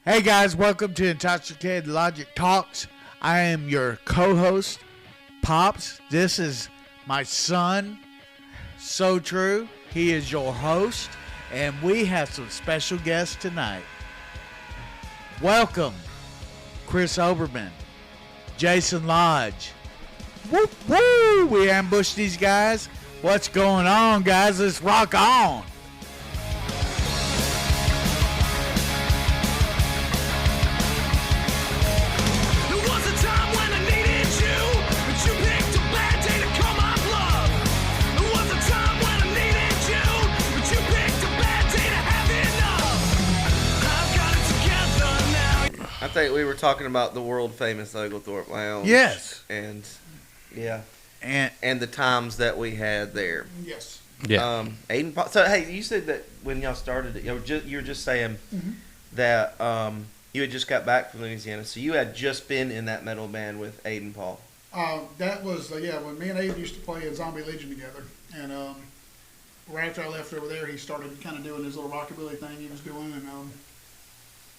Hey guys, welcome to Intoxicated Logic Talks. I am your co-host, Pops. This is my son, So True. He is your host, and we have some special guests tonight. Welcome, Chris Overman, Jason Lodge. Whoop woo! We ambushed these guys. What's going on, guys? Let's rock on. I think we were talking about the world famous Oglethorpe Lounge. Yes. And yeah. And the times that we had there. Yes. Yeah. Aiden, so hey, you said that when y'all started it, you were just saying that you had just got back from Louisiana, so you had just been in that metal band with Aiden Paul. That was when me and Abe used to play in Zombie Legion together, and right after I left over there, he started kind of doing his little rockabilly thing he was doing, and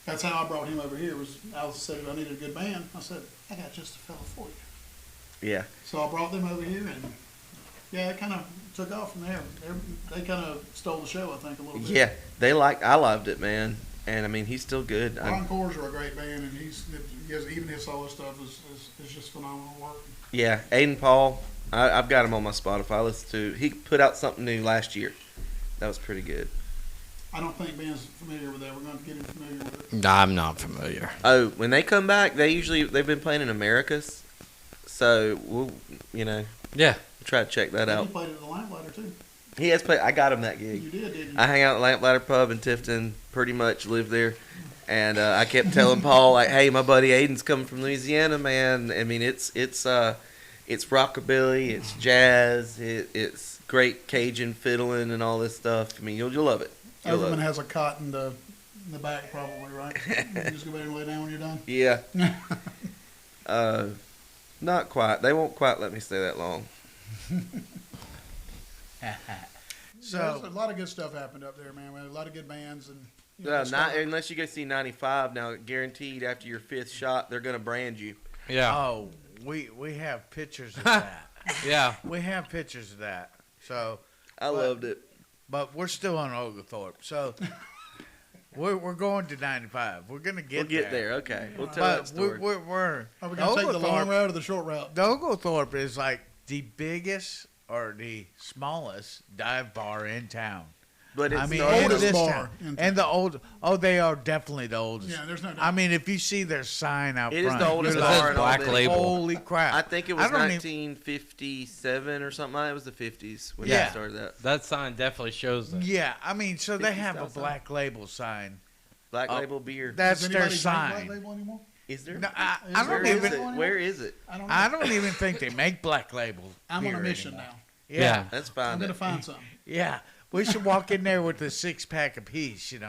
that's how I brought him over here. Was Al said I needed a good band. I said I got just a fella for you. Yeah. So I brought them over here, and it kind of took off from there. They kind of stole the show, I think, a little bit. Yeah, I loved it, man. And I mean, he's still good. Encores are a great band, and even his solo stuff is just phenomenal work. Yeah, Aiden Paul, I've got him on my Spotify. He put out something new last year. That was pretty good. I don't think Ben's familiar with that. We're going to get him familiar with it. I'm not familiar. Oh, when they come back, they've been playing in Americas, so we'll Yeah. try to check that out. He played at the Lamplighter too. He has played. I got him that gig. You did, didn't you? I hang out at Lamplighter Pub in Tifton. Pretty much live there, and I kept telling Paul like, "Hey, my buddy Aiden's coming from Louisiana, man. I mean, it's rockabilly, it's jazz, it's great Cajun fiddling and all this stuff. I mean, you'll love it." Overman has a cot in the back, probably, right? You just go back and lay down when you're done. Yeah. Not quite. They won't quite let me stay that long. So a lot of good stuff happened up there, man. We had a lot of good bands, and Unless you go see 95 now, guaranteed after your fifth shot, they're gonna brand you. Yeah. Oh, we have pictures of that. Yeah. We have pictures of that. So I loved it. But we're still on Oglethorpe. So we're going to 95. We're gonna We'll get there. Okay, we'll tell that But story. we're are we going to take the long route or the short route? the Oglethorpe is like the biggest or the smallest dive bar in town. But it's oldest this bar town. in And they are definitely the oldest. Yeah, there's no doubt. I mean, if you see their sign out It is front, the oldest you're bar like, in all Black Albany. Label. Holy crap! I think it was I don't even- 1957 or something. It was the 50s when Yeah. they started that. That sign definitely shows that. Yeah, I mean, so they have a 50,000. Black Label sign. Black Oh. Label beer. That's Does their anybody drink Black sign. Label anymore? Is there? No, I Where don't is even. it? Where is it? I don't know. I don't even think they make Black Label. I'm on a beer mission anymore. now. Yeah, That's I'm fine. going to find something. yeah. We should walk in there with a 6-pack apiece, and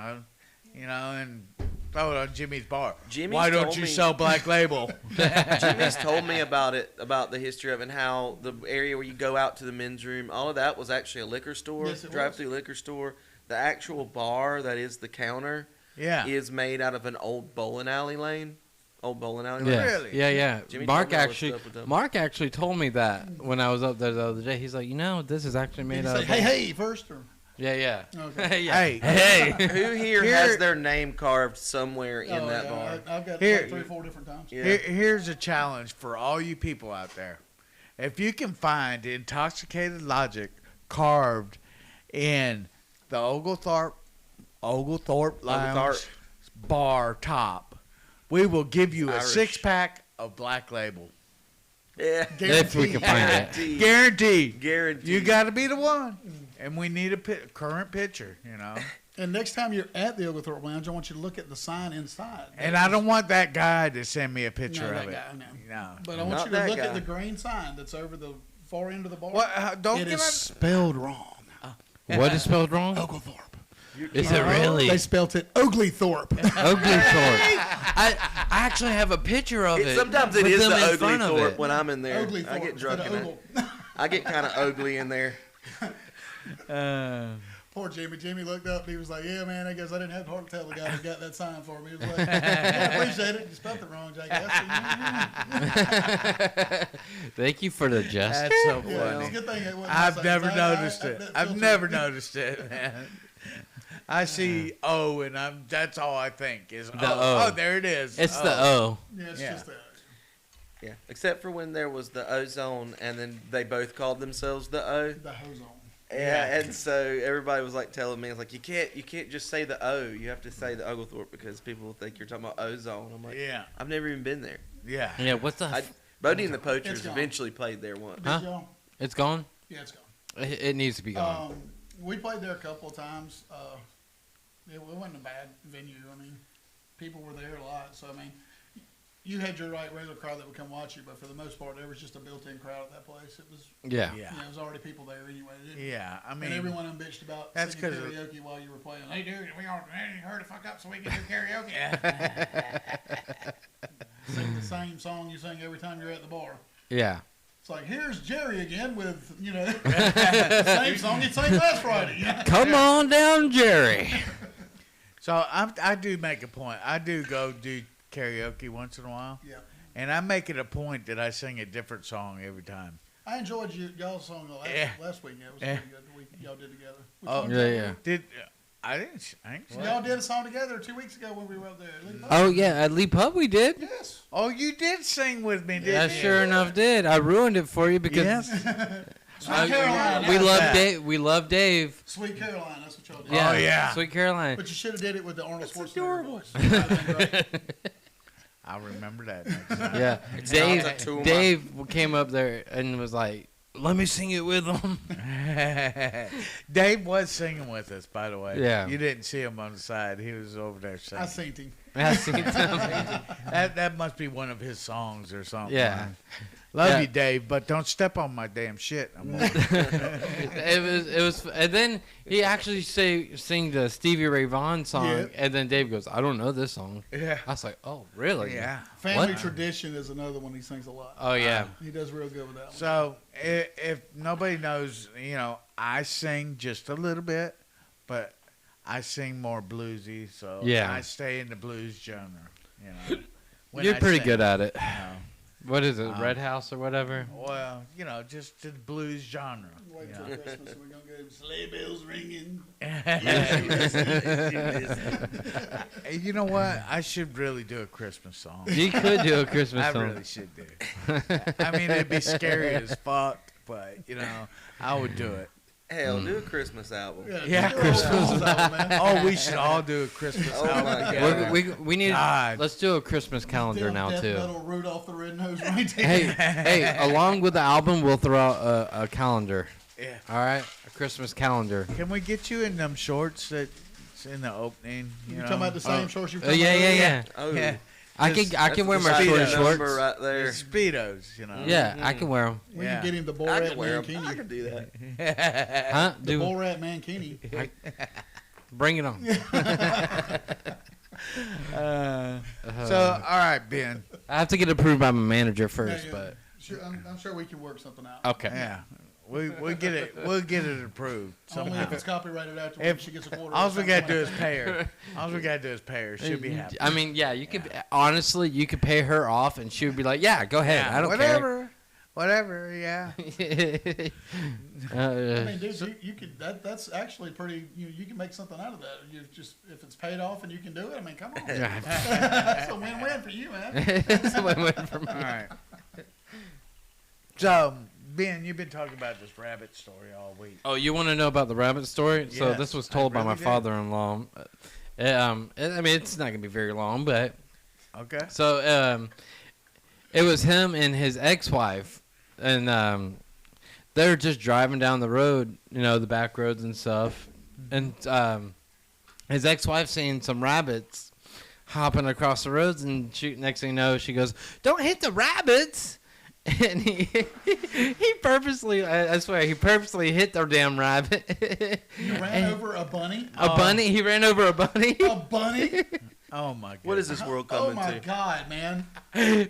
throw it on Jimmy's bar. Jimmy's Why don't told you me- sell Black Label? Jimmy's told me about it, about the history of it, and how the area where you go out to the men's room, all of that was actually a liquor store, Yes, it drive-through liquor store. The actual bar that is the counter Yeah. is made out of an old bowling alley lane. Old bowling alley Yeah. lane. Really? Yeah. Jimmy Mark told me all this actually stuff with them. Mark actually told me that when I was up there the other day. He's like, this is actually Did made you out say, of hey first? Or? Yeah. Okay. Yeah. Hey. Hey. Who here has their name carved somewhere in that bar? I've got Here- like 3 or 4 different times. Yeah. Here's a challenge for all you people out there. If you can find Intoxicated Logic carved in the Oglethorpe Lounge bar top, we will give you a Irish. 6-pack of Black Label. Yeah. If we can find it. Guaranteed. Guaranteed. You got to be the one. And we need a current picture, And next time you're at the Oglethorpe Lounge, I want you to look at the sign inside. And I don't want that guy to send me a picture No, of that it. guy, no. No. But I want Not you to that look guy. at the grain sign that's over the far end of the bar. Don't It give is us. spelled wrong. What is spelled wrong? Oglethorpe. Is it really? They spelt it Oglethorpe. Oglethorpe. I actually have a picture of it. Sometimes it with is them the in front of Oglethorpe it. when I'm in there. Oglethorpe. I get drunk instead in of there. I get kind of ugly in there. Poor Jimmy. Jimmy looked up and he was like, "Yeah, man, I guess I didn't have to hard tell the guy who got that sign for me." He was like, "Yeah, I appreciate it. You spelled it wrong, I guess." Thank you for the gesture. That's so Yeah, funny. it's a good thing it wasn't I've like, never "Hey, noticed it. that I've filter." never noticed it, man. I see O, and that's all I think is The O. O. Oh, there it is. It's the O. Yeah, it's Yeah. just that. Yeah, except for when there was the ozone, and then they both called themselves the O. The hose on. Yeah, and so everybody was like telling me, it's like you can't just say the O. You have to say the Oglethorpe because people will think you're talking about ozone. I'm like, Yeah, I've never even been there. yeah. Yeah, what's the? Bodie and the Poachers It's gone. eventually played there once. Did Huh? y'all? It's gone. Yeah, it's gone. It needs to be gone. We played there a couple of times. It wasn't a bad venue. I mean, people were there a lot. So, I mean, you had your regular crowd that would come watch you, but for the most part, there was just a built-in crowd at that place. It was, Yeah. Yeah. it was already people there anyway. Yeah, I mean, And everyone bitched about that's singing 'cause of- karaoke while you were playing. Hey, dude, we all heard to fuck up so we can do karaoke. Sing the same song you sing every time you're at the bar. Yeah. It's like, here's Jerry again with, the same song he sang last Friday. Come on down, Jerry. so I do make a point. I do go do karaoke once in a while, Yeah. and I make it a point that I sing a different song every time. I enjoyed y'all's song last week. It was Yeah. pretty good. Y'all did together. Which Oh, one? Yeah. Did I didn't? Y'all did a song together 2 weeks ago when we were up there. Oh yeah, at Lee Pub we did. Yes. Oh, you did sing with me, didn't I you? sure enough did. I ruined it for you because Yes. Sweet Caroline. we that's love that. Dave. We love Dave. Sweet Caroline. That's what y'all did. Yeah. Oh, yeah. Sweet Caroline. But you should have did it with the Arnold Schwarzenegger adorable. voice. That would've been great. I'll remember that next time. Yeah. Sounds Dave. like two of Dave came up there and was like, "Let me sing it with him." Dave was singing with us, by the way. Yeah. You didn't see him on the side. He was over there singing. I seen him. I seen him. That must be one of his songs or something. Yeah. Love Yeah. you, Dave, but don't step on my damn shit. It was, and then he actually sing the Stevie Ray Vaughan song, Yeah. and then Dave goes, "I don't know this song." Yeah. I was like, "Oh, really?" Yeah. Family What? Tradition is another one he sings a lot. Oh yeah. He does real good with that one. So if nobody knows, I sing just a little bit, but I sing more bluesy, so Yeah. I stay in the blues genre. When You're I pretty sing, good at it. you know. What is it, Red House or whatever? Well, just the blues genre. Wait you till know. Christmas and we're going to get sleigh bells ringing. You know what? I should really do a Christmas song. You could do a Christmas I song. really should do. I mean, it'd be scary as fuck, but I would do it. Hell, do a Christmas album. Yeah, do a Christmas. whole album, man. Oh, we should all do a Christmas Oh album my together. God. We need. God. Let's do a Christmas calendar Still now death too. metal Rudolph the Red-Nosed Reindeer. Hey, along with the album, we'll throw out a calendar. Yeah. All right, a Christmas calendar. Can we get you in them shorts that's in the opening? You know? talking about the same shorts you were Yeah, talking about yeah, earlier? yeah. Oh, Yeah. I can wear my That's short the shorts. number right The there. Speedos, Yeah, I can wear them. We Yeah. can get him the I Borat can wear them. I Mankini. can do that. Huh? The Do Borat Mankini. bring it on. So, all right, Ben. I have to get approved by my manager first, Yeah, but Sure, I'm sure we can work something out. okay. Yeah, we'll get it. We'll get it approved Only somehow. if it's copyrighted after If- she gets a quarter. All we gotta do is pay her. All we gotta do is pay her. She'll be happy. I mean, yeah, you could honestly, you could pay her off, and she would be like, "Yeah, go ahead. I don't Whatever. Yeah. care." I mean, dude, you could. That's actually pretty. You can make something out of that. You just if it's paid off and you can do it. I mean, come on. It's a win-win for you, man. It's a win-win for me. All right. So, Ben, you've been talking about this rabbit story all week. Oh, you want to know about the rabbit story? So Yes, this was I told by my really do. father-in-law. I mean, it's not gonna be very long, but Okay. so it was him and his ex-wife, and they're just driving down the road, the back roads and stuff, and his ex-wife seen some rabbits hopping across the roads, and next thing you know, she goes, "Don't hit the rabbits." And he purposely, I swear, he purposely hit the damn rabbit. You ran over a bunny. A bunny? He ran over a bunny? A bunny? Oh my God. What is this world Oh coming my to? God, man!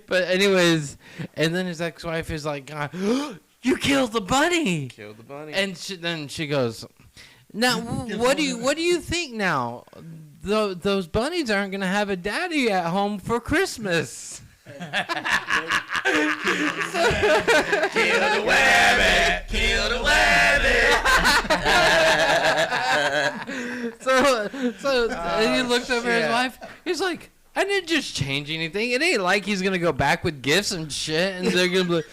But anyways, and then his ex-wife is like, "God, you killed the bunny!" Kill the bunny. And then she goes, Now, what do you think now? Those bunnies aren't gonna have a daddy at home for Christmas. Kill the rabbit! Kill the rabbit! So he looked over at his wife. He's like, I didn't just change anything. It ain't like he's gonna go back with gifts and shit, and they're gonna be like.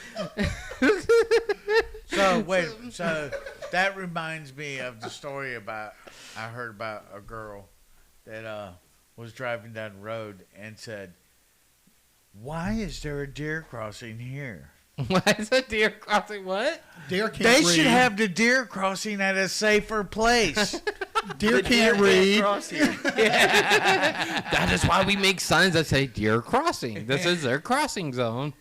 So that reminds me of the story I heard about a girl that was driving down the road and said, "Why is there a deer crossing here?" Why is a deer crossing? What? Deer can't They read. should have the deer crossing at a safer place. Deer can't read. Cross here. That is why we make signs that say deer crossing. This is their crossing zone.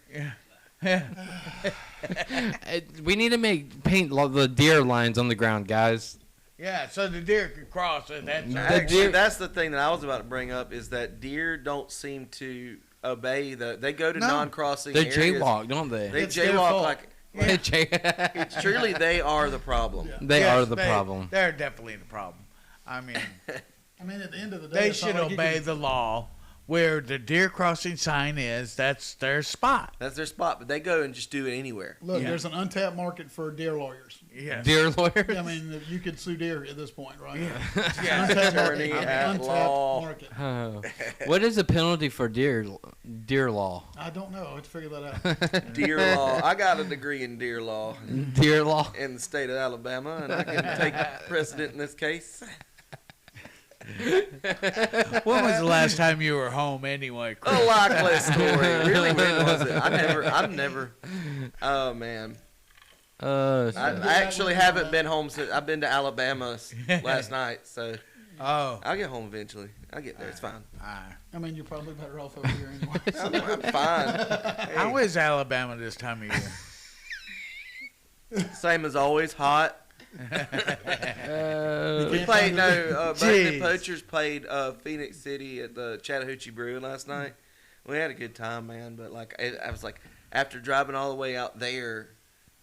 We need to paint the deer lines on the ground, guys. Yeah, so the deer can cross it. Actually, that's the thing that I was about to bring up is that deer don't seem to obey they go to non-crossing They areas. jaywalk, don't they? They It's their jaywalk fault. like It's truly they are the problem. They Yes, are the problem. They're definitely the problem. I mean, I mean, at the end of the day, they it's not should like you obey can- the law. Where the deer crossing sign is, that's their spot. That's their spot, but they go and just do it anywhere. Look, Yeah. there's an untapped market for deer lawyers. Yes. Deer lawyers. I mean, you could sue deer at this point, right? Yeah. Untapped Attorney market. at Untapped law. market. Oh. What is the penalty for deer law? I don't know. I have to figure that out. Deer law. I got a degree in deer law Deer law. in the state of Alabama, and I can take precedent in this case. When was the last time you were home anyway, Chris? A likely story. Really, when was it? I've never. Oh man. I actually haven't been home since I've been to Alabama last night, so Oh. I'll get home eventually. I'll get there. It's fine. I mean, you're probably better off over here anyway. I'm fine. How is Alabama this time of year? Same as always, hot. We can't played find Brandon Jeez. Poachers played Phoenix City at the Chattahoochee Brewing last night. We had a good time, man. But like I was like, after driving all the way out there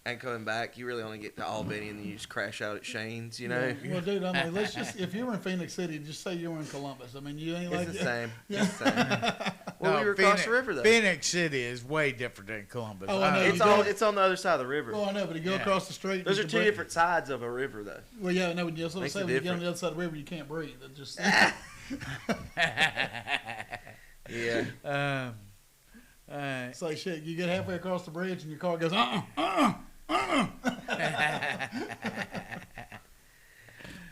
and coming back, you really only get to Albany and then you just crash out at Shane's, you know. Well, dude, I mean, let's just, if you were in Phoenix City, just say you were in Columbus. I mean, you ain't like It's the same. Yeah. It's the same. Well, No, we were across the river though. Phoenix City is way different than Columbus. Oh, I know. It's You all don't- it's on the other side of the river. Well, I know, but you go Yeah. across the street. Those are you two can different sides of a river, though. Well, yeah, no, when you Makes say it when you get on different. the other side of the river, you can't breathe. It just Yeah. it's like shit. You get halfway across the bridge and your car goes,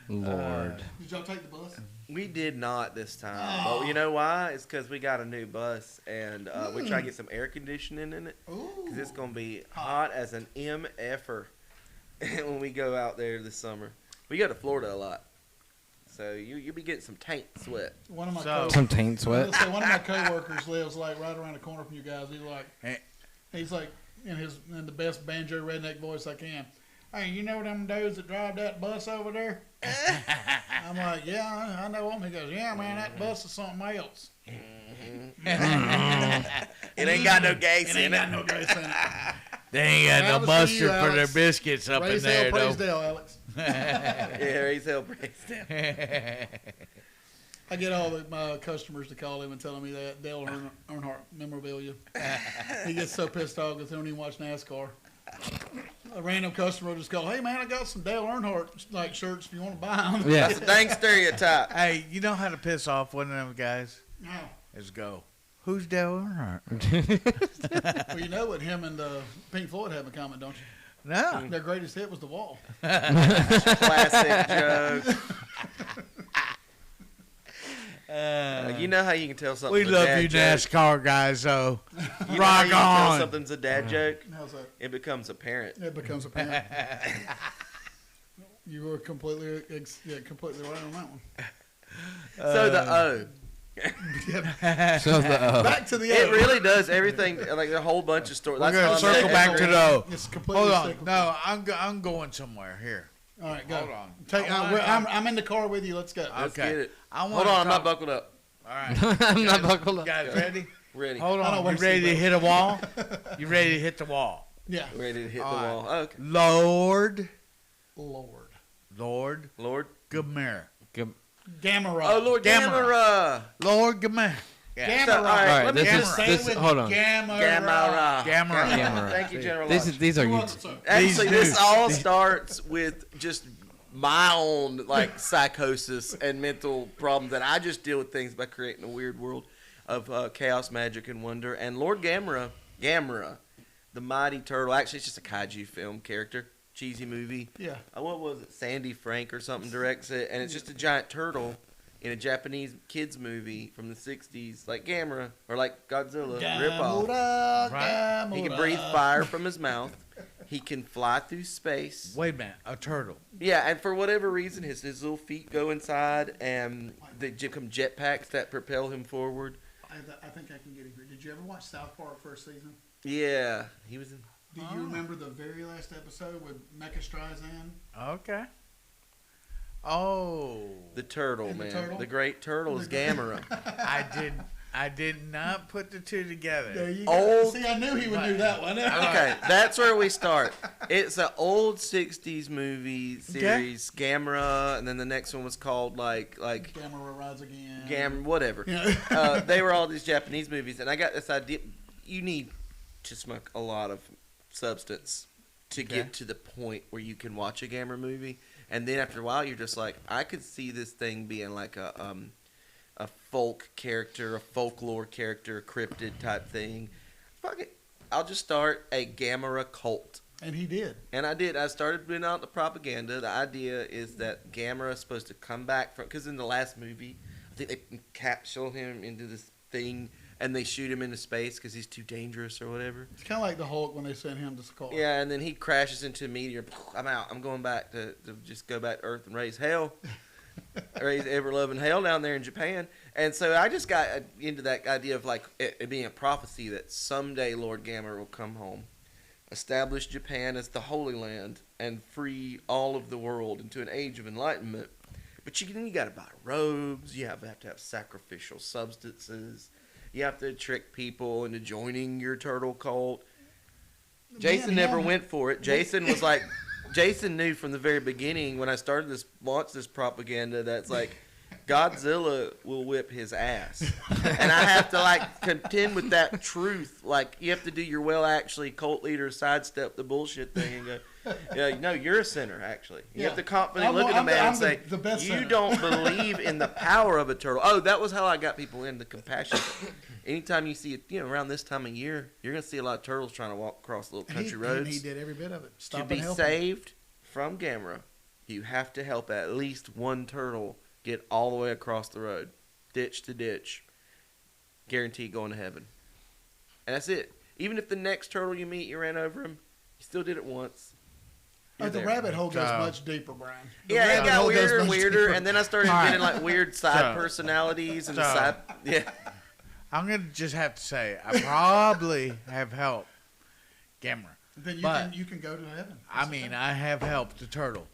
Lord. Did y'all take the bus? We did not this time. But you know why? It's because we got a new bus and we're trying to get some air conditioning in it. Ooh. Because it's going to be hot as an MFer when we go out there this summer. We go to Florida a lot. So you'll be getting some taint sweat. One of my So- Some taint sweat. let's say one of my coworkers lives like right around the corner from you guys. Hey. He's like in the best banjo redneck voice I can. Hey, you know them dudes that drive that bus over there? I'm like, yeah, I know them. He goes, yeah, man, that bus is something else. It ain't got no gas in it. no gas in it. They ain't got no Travis, mustard you, for their Alex. biscuits up Raise in hell, there, praise though. Dale, Alex. Yeah, he's hell praised down. I get all my customers to call him and tell me that Dale Earnhardt memorabilia. He gets so pissed off because they don't even watch NASCAR. A random customer will just go, hey, man, I got some Dale Earnhardt like shirts if you want to buy them. Yeah. That's a dang stereotype. Hey, you know how to piss off one of them guys? No. Is go, who's Dale Earnhardt? Well, you know what him and Pink Floyd have in common, don't you? No. Their greatest hit was The Wall. Classic joke. You know how you can tell something's We a love dad you, joke? NASCAR guys, though. You know how Rock you can tell on. something's a dad joke? How's that? It becomes apparent. It becomes apparent. You were completely right on that one. So the O. So the Back to the It O. really does everything. Like a whole bunch of stories. We're That's going how to I'm circle at back to every- the O. It's completely Hold on. cyclical. No, I'm going somewhere here. All right, go. Hold on. Take, I wanna- I'm in the car with you. Let's go. Let's Okay. get it. I wanna Hold on, I'm not talk- buckled up. All right. I'm not buckled up. Guys, ready? Ready. Hold I don't on. wear You ready to seatbelts. hit a wall? You ready to hit the wall? Yeah. Ready to hit the All right. wall. Okay. Lord, Lord. Lord Lord. Gamera. Gamera. Oh, Lord Gamera. Lord Gamera. Gamera. So, all right, All right, let me this just is this. Hold on. Gamera. Gamera. Thank you, General. These are Who you. wants it, sir? Actually, These this all starts with just my own like psychosis and mental problems that I just deal with things by creating a weird world of chaos, magic, and wonder. And Lord Gamera, the mighty turtle. Actually, it's just a kaiju film character, cheesy movie. Yeah. What was it? Sandy Frank or something directs it, and it's just a giant turtle in a Japanese kids movie from the '60s, like Gamera or like Godzilla ripoff. Gamera. He can breathe fire from his mouth. He can fly through space. Wait a minute. A turtle. Yeah, and for whatever reason, his little feet go inside, and they become jetpacks that propel him forward. I think I can get it here. Did you ever watch South Park first season? Yeah, he was in. Do you remember the very last episode with Mecha Streisand? Okay. Oh. The turtle, And the man. turtle? The great turtle is Gamera. I did not put the two together. There you Old- go. See, I knew he would do that one. Okay, that's where we start. It's an old '60s movie series, Gamera, and then the next one was called like Gamera Rides Again. whatever. Yeah. They were all these Japanese movies, and I got this idea. You need to smoke a lot of substance to get to the point where you can watch a Gamera movie, and then after a while, you're just like, I could see this thing being like a folk character, a folklore character, a cryptid type thing. Fuck it, I'll just start a Gamera cult. And he did. And I did. I started putting out the propaganda. The idea is that Gamera is supposed to come back from, because in the last movie, I think they capsule him into this thing and they shoot him into space because he's too dangerous or whatever. It's kind of like the Hulk when they sent him to Sakaar. Yeah, and then he crashes into a meteor. I'm out. I'm going back to just go back to Earth and raise hell. Raise ever-loving hell down there in Japan. And so I just got into that idea of like it being a prophecy that someday Lord Gamera will come home, establish Japan as the Holy Land, and free all of the world into an age of enlightenment. But you got to buy robes. You have to have sacrificial substances. You have to trick people into joining your turtle cult. Jason never went for it. Jason was like, Jason knew from the very beginning when I started launched this propaganda that's like, Godzilla will whip his ass. And I have to like contend with that truth. Like, you have to do your actually cult leader sidestep the bullshit thing and go, yeah, no, you're a sinner, actually. You have to confidently look at a man and say, the best you sinner. don't believe in the power of a turtle. Oh, that was how I got people into compassion. Anytime you see it, around this time of year, you're going to see a lot of turtles trying to walk across little country roads. And he did every bit of it. To be saved from Gamera, you have to help at least one turtle get all the way across the road, ditch to ditch, guaranteed going to heaven. And that's it. Even if the next turtle you meet, you ran over him, you still did it once. The rabbit hole goes much deeper, Brian. Yeah, it got weirder and weirder, deeper. and then I started getting like weird side personalities and side. Yeah. I'm going to just have to say, I probably have helped Gamera. Then you can go to heaven. I mean, I have helped the turtle.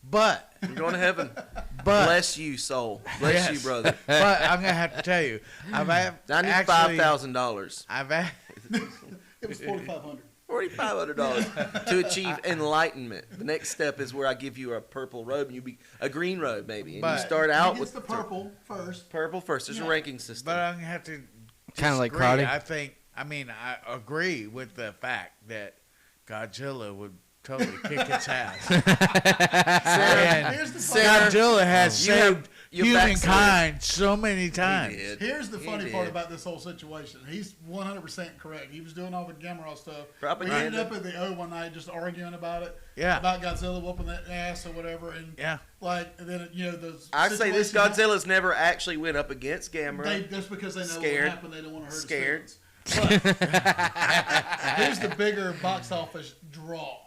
But You're going to heaven. Bless you, soul. Bless you, brother. But I'm going to have to tell you, I need $5,000. It was $4,500. $4,500 to achieve enlightenment. The next step is where I give you a purple robe, and a green robe maybe, and you start out with the purple first. Purple first. There's a ranking system. But I'm going to have to Kind of like disagree. karate. I agree with the fact that Godzilla would totally kick its ass. Here's the funny, Godzilla has You have- saved you humankind so many He times. did. here's the He funny did. part about this whole situation. He's 100% correct. He was doing all the Gamera stuff. We Propaganda. ended up at the O one night just arguing about it. Yeah. About Godzilla whooping that ass or whatever. And Yeah. like, and then, those. I say this situations Godzilla's never actually went up against Gamera. Just because they know Scared. what happened, they don't want to hurt Scared. his feelings. But here's the bigger box office draw.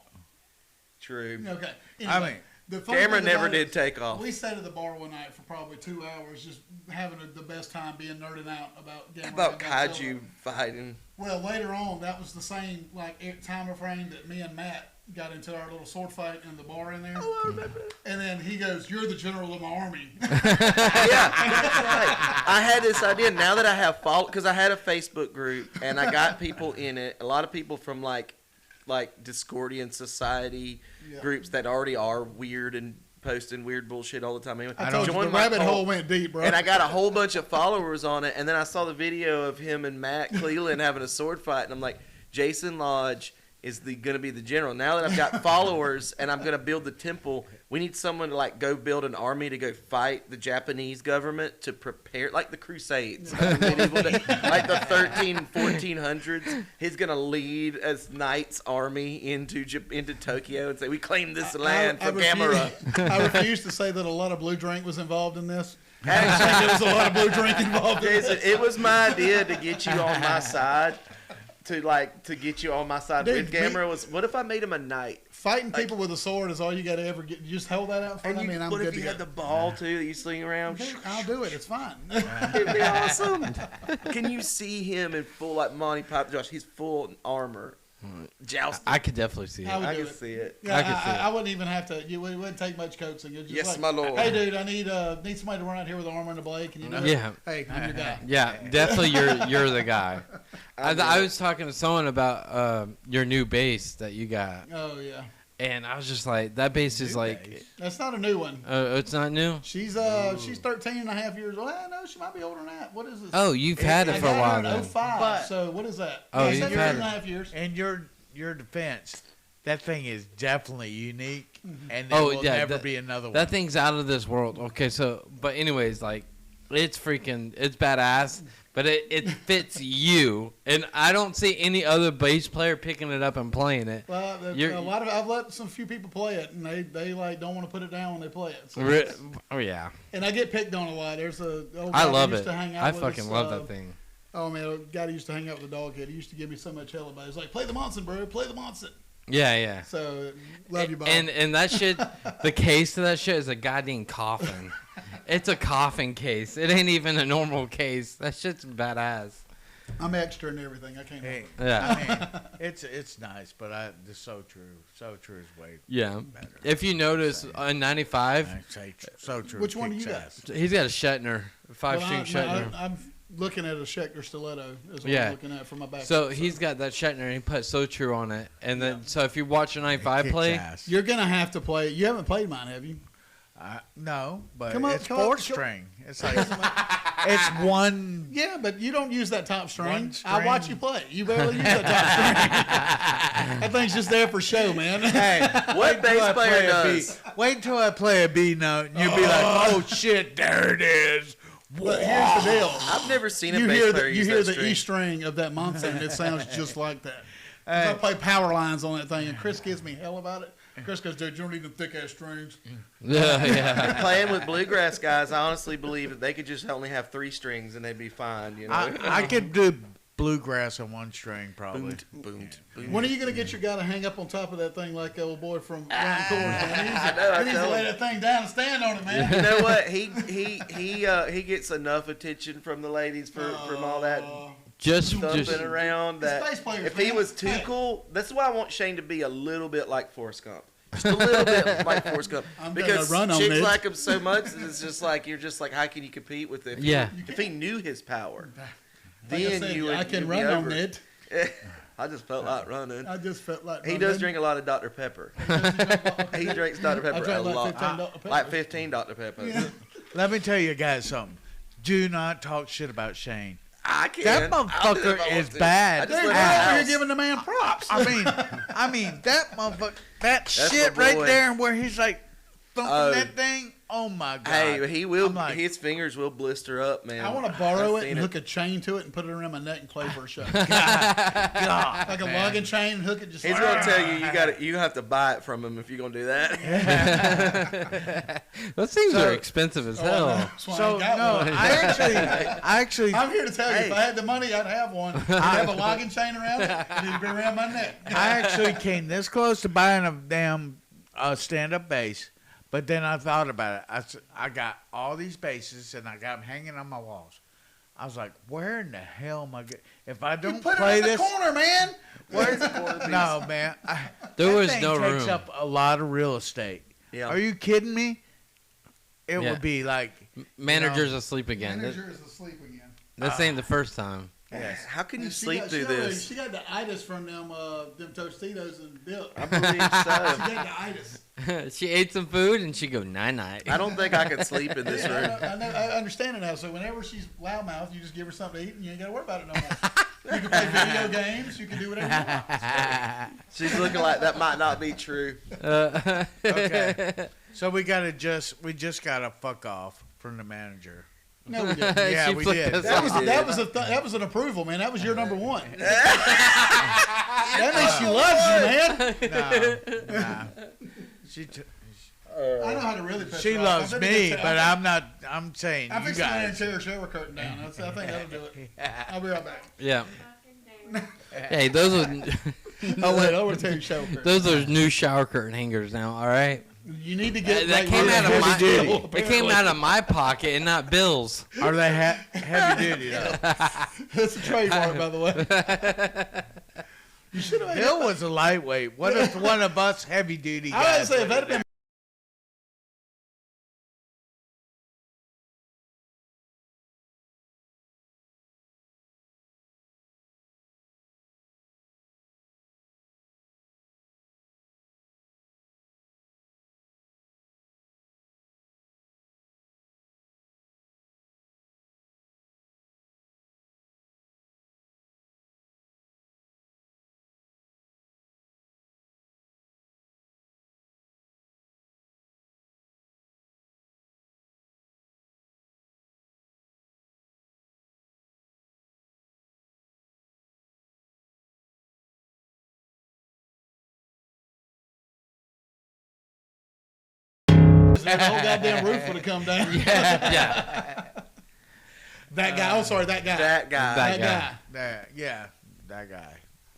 True. Okay. I Anyway, mean, the funny Gamera thing never about it did is, take off. We sat at the bar one night for probably 2 hours, just having the best time being nerding out about Gamera. About and Godzilla. kaiju fighting. Well, later on, that was the same time frame that me and Matt got into our little sword fight in the bar in there. Oh, I remember that. And then he goes, "You're the general of my army." Yeah, that's right. I had this idea now that I have because I had a Facebook group and I got people in it. A lot of people from like Discordian society Yeah. groups that already are weird and posting weird bullshit all the time. Anyway, I told you, the joined my rabbit cult, hole went deep, bro. and I got a whole bunch of followers on it. And then I saw the video of him and Matt Cleland having a sword fight, and I'm like, Jason Lodge is going to be the general. Now that I've got followers and I'm going to build the temple, we need someone to like go build an army to go fight the Japanese government to prepare, like the Crusades, like the 1400s. He's going to lead as knights army into Tokyo and say, we claim this land from Gamera. I refuse to say that a lot of blue drink was involved in this. Actually, there was a lot of blue drink involved in Jason, this. it was my idea to get you on my side. To get you on my side with Gamera was, what if I made him a knight? Fighting people with a sword is all you got to ever get. You just hold that out in front of me, and I'm what good if to you go. had the ball too that you sling around? I'll do it. It's fine. It'd be awesome. Can you see him in full like Monty Python? Josh, he's full armor, jousting. I could definitely see it. I can see it. Yeah, I can see it. I wouldn't even have to. It wouldn't take much coaxing. It's just Yes, like, my lord. Hey, dude, I need somebody to run out here with an armor and a blade. Can you do it? Yeah. Hey, I'm your guy. Yeah, definitely you're the guy. I was talking to someone about your new bass that you got, Oh yeah, and I was just like, that bass is like, that's not a new one. it's not new. She's 13 and a half years old. Well, no, she might be older than that. What is this? Oh, you've had it I for a got while her in then. 05, But- so what is that? Oh, Yeah, you've 17 had and it. a half years. In your defense, that thing is definitely unique, and there Oh, will yeah, never that- be another one. That thing's out of this world. Okay, so but anyways, like it's badass, but it fits you, and I don't see any other bass player picking it up and playing it. Well, I've let few people play it, and they like don't want to put it down when they play it. So Oh yeah, and I get picked on a lot. There's a old I guy love that used it. to hang out I with fucking us, love that thing. Oh man, a guy that used to hang out with the dog head. He used to give me so much hell about it. He's like, play the Monson, bro. Play the Monson. Yeah, yeah. So love you, Bob. And that shit, the case to that shit is a goddamn coffin. It's a coffin case. It ain't even a normal case. That shit's badass. I'm extra and everything. I can't. Hey, Yeah. I mean, it's nice, but it's so true. So true is way Yeah. better. If you notice, in 95, I say so true. Which one do kicks you got? ass. he's got a Shetner, five-string Shetner. I'm looking at a Schecter Stiletto. Is what Yeah. I'm looking at from my back. So he's got that Shetner, and he put So True on it. And then, so if you watch a 95 Kicks play, ass. You're gonna have to play. You haven't played mine, have you? No, but Come on, it's come on, four come- string. It's like it's one. Yeah, but you don't use that top string. One I watch string. you play. You barely use that top string. That thing's just there for show, man. Hey, What bass player does? Wait until I play a B note, and you'll be like, "Oh shit, there it is." But here's the deal. I've never seen a You bass hear player the, you use hear that the string. E string of that Monson, and it sounds just like that. 'Cause Hey. I play power lines on that thing, and Chris gives me hell about it. Chris goes, dude, you don't need them thick ass strings. yeah. Playing with bluegrass guys, I honestly believe that they could just only have 3 strings and they'd be fine. You know, I could do bluegrass on one string probably. boom, boom. When are you going to get your guy to hang up on top of that thing like the old boy from Round Course, man? I know, I He needs to tell lay him. that thing down and stand on it, man. You know what? He gets enough attention from the ladies from all that Just thumping around that Space players, if he man. was too Hey. cool, that's why I want Shane to be a little bit like Forrest Gump. Just a little bit like Forrest Gump. I'm Because gonna run on chicks it. like him so much, it's just like, you're just like, how can you compete with it? Yeah. If he knew his power, Like I then said, you would I can you'd run be on over it. I just felt like running. I just felt like He does drink a lot of Dr. Pepper. He drinks Dr. Pepper a drank like lot. 15 Dr. Peppers. Like 15 Dr. Peppers. Yeah. Let me tell you guys something. Do not talk shit about Shane. I can. That I'll do it if I motherfucker want is to. bad. I just Dude, left we're the over here house. giving the man props. I mean that motherfucker, that shit my right boy. there, where he's like thumping Oh. that thing. Oh my god. Hey, he will. I'm like, His fingers will blister up, man. I want to borrow I've it seen and hook a chain to it and put it around my neck and play for a show. God, Like a man. logging chain and hook it just He's like gonna tell you you have to buy it from him if you're gonna do that. those things So- are expensive as Oh, I know. hell. That's why I So ain't got no, one. I actually, I'm here to tell you, if Hey. I had the money, I'd have one. I'd have a logging chain around it, and it'd be around my neck. I actually came this close to buying a damn stand-up bass, but then I thought about it. I got all these basses and I got them hanging on my walls. I was like, where in the hell am I going? If I You don't put it play in the this, corner, man. Where's the quarter piece? no man, There that was thing no takes room. up a lot of real estate. Yeah. Are you kidding me? It Yeah. would be like Manager's asleep again. Manager is asleep again. This ain't the first time. Yes. How can you And sleep through she this? She got the itis from them Tostitos and dip. I believe She so. got the itis. She ate some food and she go night. I don't think I could sleep in this room. I understand it now. So whenever she's loudmouth, you just give her something to eat, and you ain't got to worry about it no more. You can play video games. You can do whatever you want. She's looking like that might not be true. Okay. So we just gotta fuck off from the manager. No, we didn't. Yeah, She we flicked did. us That off. was that was an approval, man. That was your number one. That means she loves you, man. Nah. She I know how to really piss she her off. loves I think me, it's- but I'm not. I'm saying I you think somebody guys. tear her shower curtain down. I think that'll do it. I'll be right back. Yeah. Hey, those are Oh wait, I want to tell you shower curtain. those are new shower curtain hangers now. All right. You need to get That like, came rid out of heavy my. duty, It came out of my pocket and not Bill's. Are they heavy duty though? That's a trademark, by the way. You should have. Bill was a lightweight. What if one of us heavy duty I would guys? say if that had been. The whole goddamn roof would have come down. Yeah. That guy. Oh, sorry, that guy. That guy. That guy. That guy.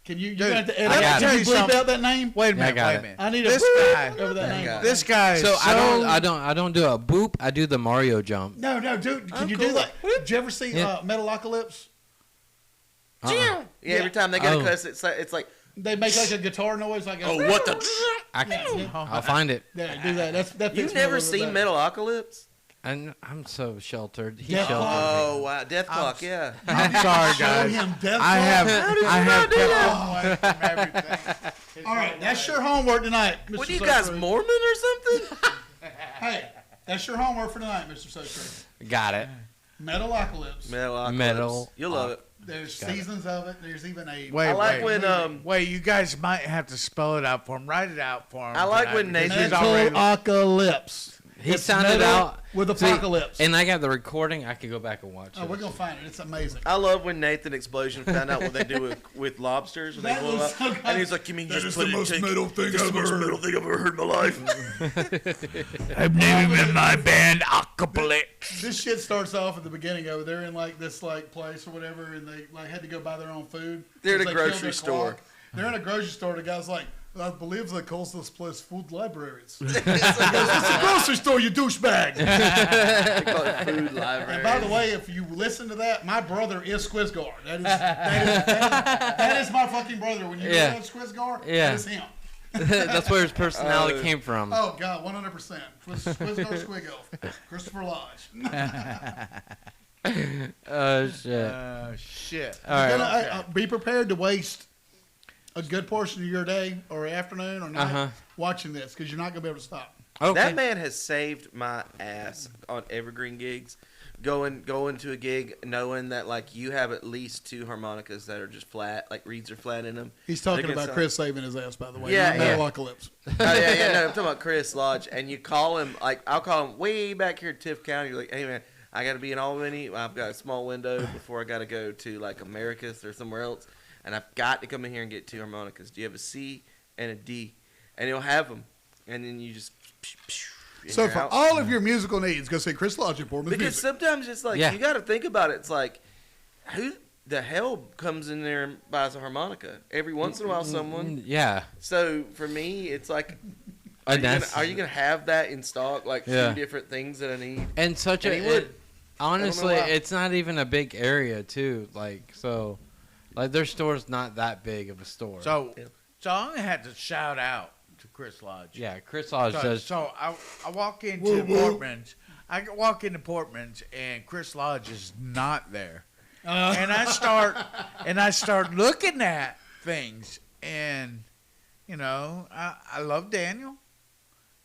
Can you Dude, have to I gotta edit? tell Can you you bleep something. out that name? Wait a I minute. got Wait it. a minute. I need This a guy. over that That name. guy. This guy. Is So so I don't do a boop. I do the Mario jump. No, dude. Can you cool. do that? Did you ever see Yeah. Metalocalypse? Yeah, every time they get Oh. a cuss, it's like, They make like a guitar noise, like a, oh, what the? I'll find it. Yeah, do that. That You've fits me a never little bit seen better. Metalocalypse? And I'm so sheltered. He's Death sheltered. Clock. Oh wow, Death Clock, yeah. I'm sorry, Show guys. him Death I have Clock. I have do kept that? him away from everything. All right, that's your homework tonight, Mr. What are you guys, Sotru. Mormon or something? Hey, that's your homework for tonight, Mr. Sotru. Got it. Metalocalypse. Metalocalypse. Metal. You'll love it. There's seasons of it. There's even a Wait, I like wait, when wait. You guys might have to spell it out for him. Write it out for him. I like tonight, when because Nathan- he's already- Metalocalypse. He It's sounded metal out with See, apocalypse. and I got the recording. I could go back and watch Oh, it. we're gonna find it. It's amazing. I love when Nathan Explosion found out what they do with lobsters when they That blow was up, so good. and he's like, "You mean That just is put the it in most tank? metal thing This is I've the most ever metal thing I've ever heard in my life." I'm naming him my band Apocalypse. This shit starts off at the beginning of it. They're in like this like place or whatever, and they like had to go buy their own food. They're at a because they killed grocery their store. clock. They're in a grocery store. The guy's like, I believe they calls this place food libraries. He goes, it's a grocery store, you douchebag. They call it food library. And by the way, if you listen to that, my brother is Squizgar. That is my fucking brother. When you Yeah. know Squizgar, Yeah. that is him. That's where his personality came from. Oh God, 100%. Squizgar Squiggo, Christopher Lodge. Oh shit. Shit. All right. Be prepared to waste a good portion of your day or afternoon or night watching this because you're not gonna be able to stop. Okay. That man has saved my ass on evergreen gigs. Going to a gig knowing that like you have at least two harmonicas that are just flat, like reeds are flat in them. He's talking They can about sound- Chris saving his ass, by the way. Yeah, not yeah. Metalocalypse. Oh yeah, no, I'm talking about Chris Lodge, and you call him like I'll call him way back here in Tiff County. You're like, hey man, I got to be in Albany. I've got a small window before I got to go to like Americus or somewhere else, and I've got to come in here and get two harmonicas. Do you have a C and a D? And he'll have them, and then you just. and So you're for out. all of your musical needs, go see Chris Lodge in Portman. Because sometimes it's like Yeah. you got to think about it. It's like who the hell comes in there and buys a harmonica every once in a while? Someone. Yeah. So for me, it's like, And are you gonna have that in stock? Like Yeah. two different things that I need. And such And a he would. honestly, why. it's not even a big area too. Like so, like their store's not that big of a store. So, Yeah. so I'm gonna have to shout out to Chris Lodge. yeah, Chris Lodge does. So I walk into Portman's. I walk into Portman's and Chris Lodge is not there. and I start looking at things, and you know, I love Daniel,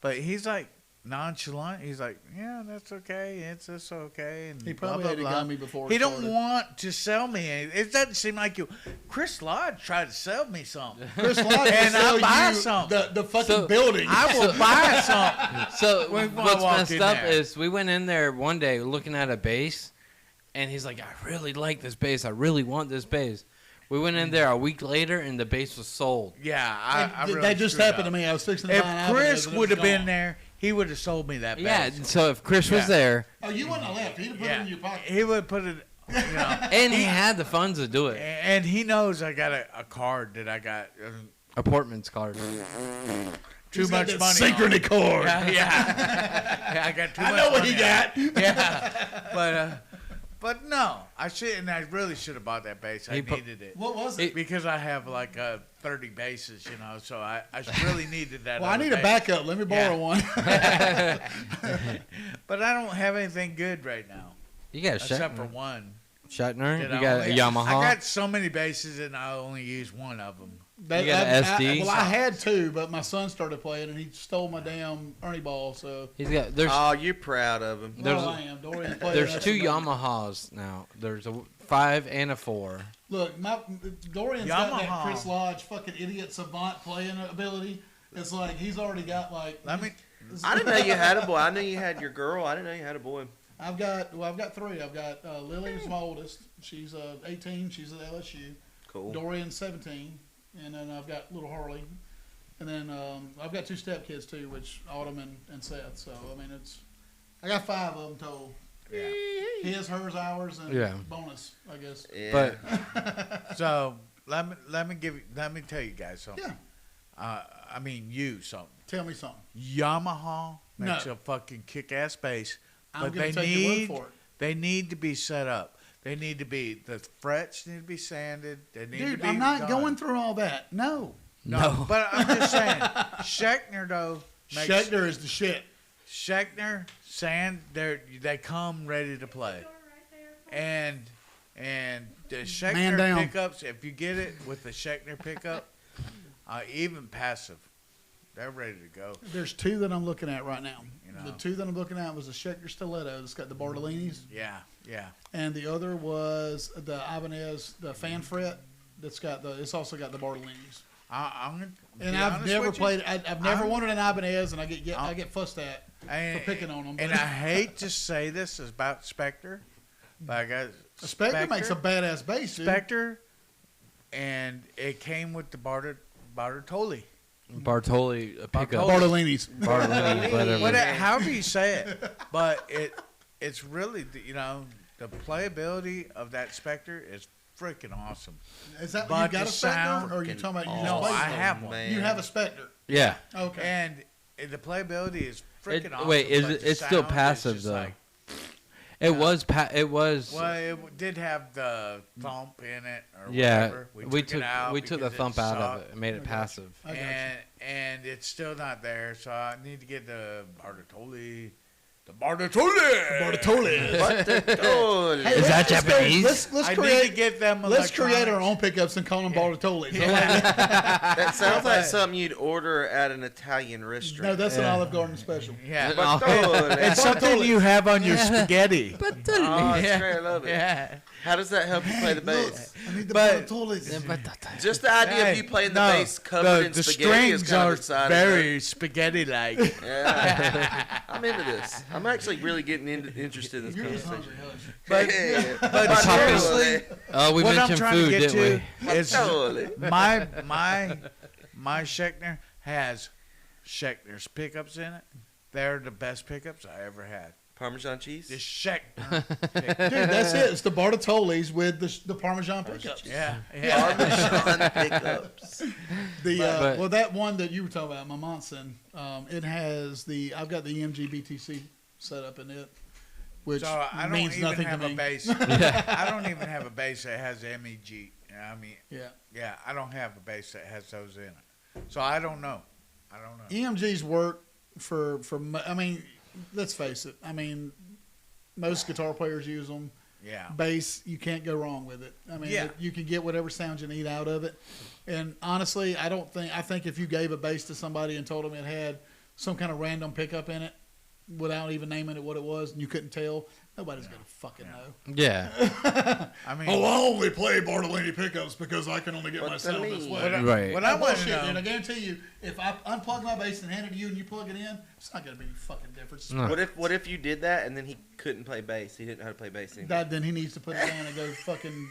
but he's like nonchalant. He's like, yeah, that's okay. It's just okay. And He probably blah, had blah, to blah. gun me before. He it don't started. want to sell me. It doesn't seem like you. Chris Lodge tried to sell me something. Chris Lodge And will I sell buy you something. the fucking So- building. I will buy something. So When I what's walk messed in up there. is we went in there one day looking at a bass, and he's like, "I really like this bass. I really want this bass." We went in there a week later, and the bass was sold. Yeah, I really that just screwed happened up. to me. I was fixing to If buy an Chris Ibanez and it would was have been gone. there, he would have sold me that Yeah. bass. So if Chris Yeah. was there, Oh, you wouldn't have left. He'd have put it in your pocket. He would put it, you know. and he had the funds to do it, And he knows I got a card that I got a Portman's card. too He's got much that money. synchrony cord. Yeah, yeah. I got too much I know what money he got. Yeah, but no, I should, and I really should have bought that bass. I He put- needed it What was it? because I have like 30 basses, you know. So I really needed that. Well, I other need a bass. backup. Let me borrow Yeah. one. But I don't have anything good right now You got a except for Shatner. one. Shatner. that You I got a only- Yamaha. I got so many basses and I only use one of them. That- You got an SD? well, I had two, but my son started playing and he stole my damn Ernie ball. So He's got. There's Oh, you're proud of him. There's- I am. Dorian's playing. there's that's two amazing. Yamahas now. There's a 5 and a 4. Look, Dorian's got that Yamaha. Chris Lodge fucking idiot savant playing ability. It's like he's already got like. Let me. I didn't know you had a boy. I knew you had your girl. I didn't know you had a boy. I've got three. I've got Lily, who's my oldest. She's 18. She's at LSU. Cool. Dorian's 17, and then I've got little Harley, and then I've got two stepkids too, which Autumn and Seth. So I mean, I got 5 of them total. Yeah. His, hers, ours, and Yeah. bonus, I guess. Yeah. But So let me tell you guys something. Yeah. I mean you something. Tell me something. Yamaha makes No. a fucking kick-ass bass, I'm but gonna they take your need word for it. they need to be set up. They need to be the frets need to be sanded. They need to Dude, be I'm not done. going through all that. No. No, but I'm just saying, Schechner though makes Schecter is the shit. Schechner sand. They come ready to play, and the Man Schechner down. pickups. If you get it with the Schechner pickup, even passive, they're ready to go. There's 2 that I'm looking at right now. You know. The 2 that I'm looking at was the Schecter Stiletto that's got the Bartolinis, Yeah, yeah. and the other was the Ibanez, the fan fret that's got it's also got the Bartolinis. I'm gonna And be I've honest never with you. played. I've never I'm- wanted an Ibanez, and I get fussed at And, for picking on them. and I hate to say this about Spectre, but I got Spectre makes a badass bass, dude. Spectre, and it came with the Bartoli. Bartoli pickup. Bartolinis. Bartoli, whatever. However you say it, but it's really the playability of that Spectre is freaking awesome. Is that But you got the a Spectre, sound- or are you talking about you No, just play I one? have one. Man. You have a Spectre. Yeah. Okay. And the playability is freaking awesome. Wait, is but it, the it's still sound is passive just though. like- It was. It was. well, it did have the thump in it, or Yeah. whatever. We took it out the because thump out of sucked. it and made it I got you. passive. I got you. And it's still not there, so I need to get the Bartoli. The Bartoli. Bartoli. Bartoli. Hey, Is that let's go- Japanese? Let's I need to create. get them. Let's create our electronics. own pickups and call them Bartolis. That sounds like something you'd order at an Italian restaurant. No, that's an Yeah. Olive Garden special. Yeah, Bartoli. it's something you have on your spaghetti. Oh, that's great. I love it. Yeah. How does that help you play the bass? I need the But- Bartolis. Just the idea Hey, of you playing the no, bass covered in the spaghetti is strings kind are of exciting. very spaghetti-like. Yeah. I'm into this. I'm actually really getting interested in this You're just conversation. hungry, hush. But Yeah. but Bartoli. seriously, We what I'm mentioned trying food, to get didn't to we? is Bartoli. my Schechner has Schechner's pickups in it. They're the best pickups I ever had. Parmesan cheese? The Schechner pickup. Dude, that's it. It's the Bartolis with the Parmesan pickups. Yeah, yeah. Parmesan pickups. But- Well, that one that you were talking about, my Monson, it has I've got the EMG BTC set up in it, which So I don't means even nothing have to a me. bass. I don't even have a bass that has MEG. I mean, Yeah. yeah, I don't have a bass that has those in it. So I don't know. EMGs work I mean, let's face it. I mean, most guitar players use them. Yeah. bass, you can't go wrong with it. I mean, Yeah. you can get whatever sound you need out of it. And honestly, I think if you gave a bass to somebody and told them it had some kind of random pickup in it, without even naming it what it was, and you couldn't tell, nobody's gonna fucking know. Yeah. I mean, Oh, I only play Bartolini pickups because I can only get What my to sound me? this way. Right. what I want to Bullshit, know, dude. I guarantee you, if I unplug my bass and hand it to you and you plug it in, it's not gonna be any fucking difference. No. What if you did that and then he couldn't play bass? He didn't know how to play bass anymore. Then he needs to put it down and go fucking.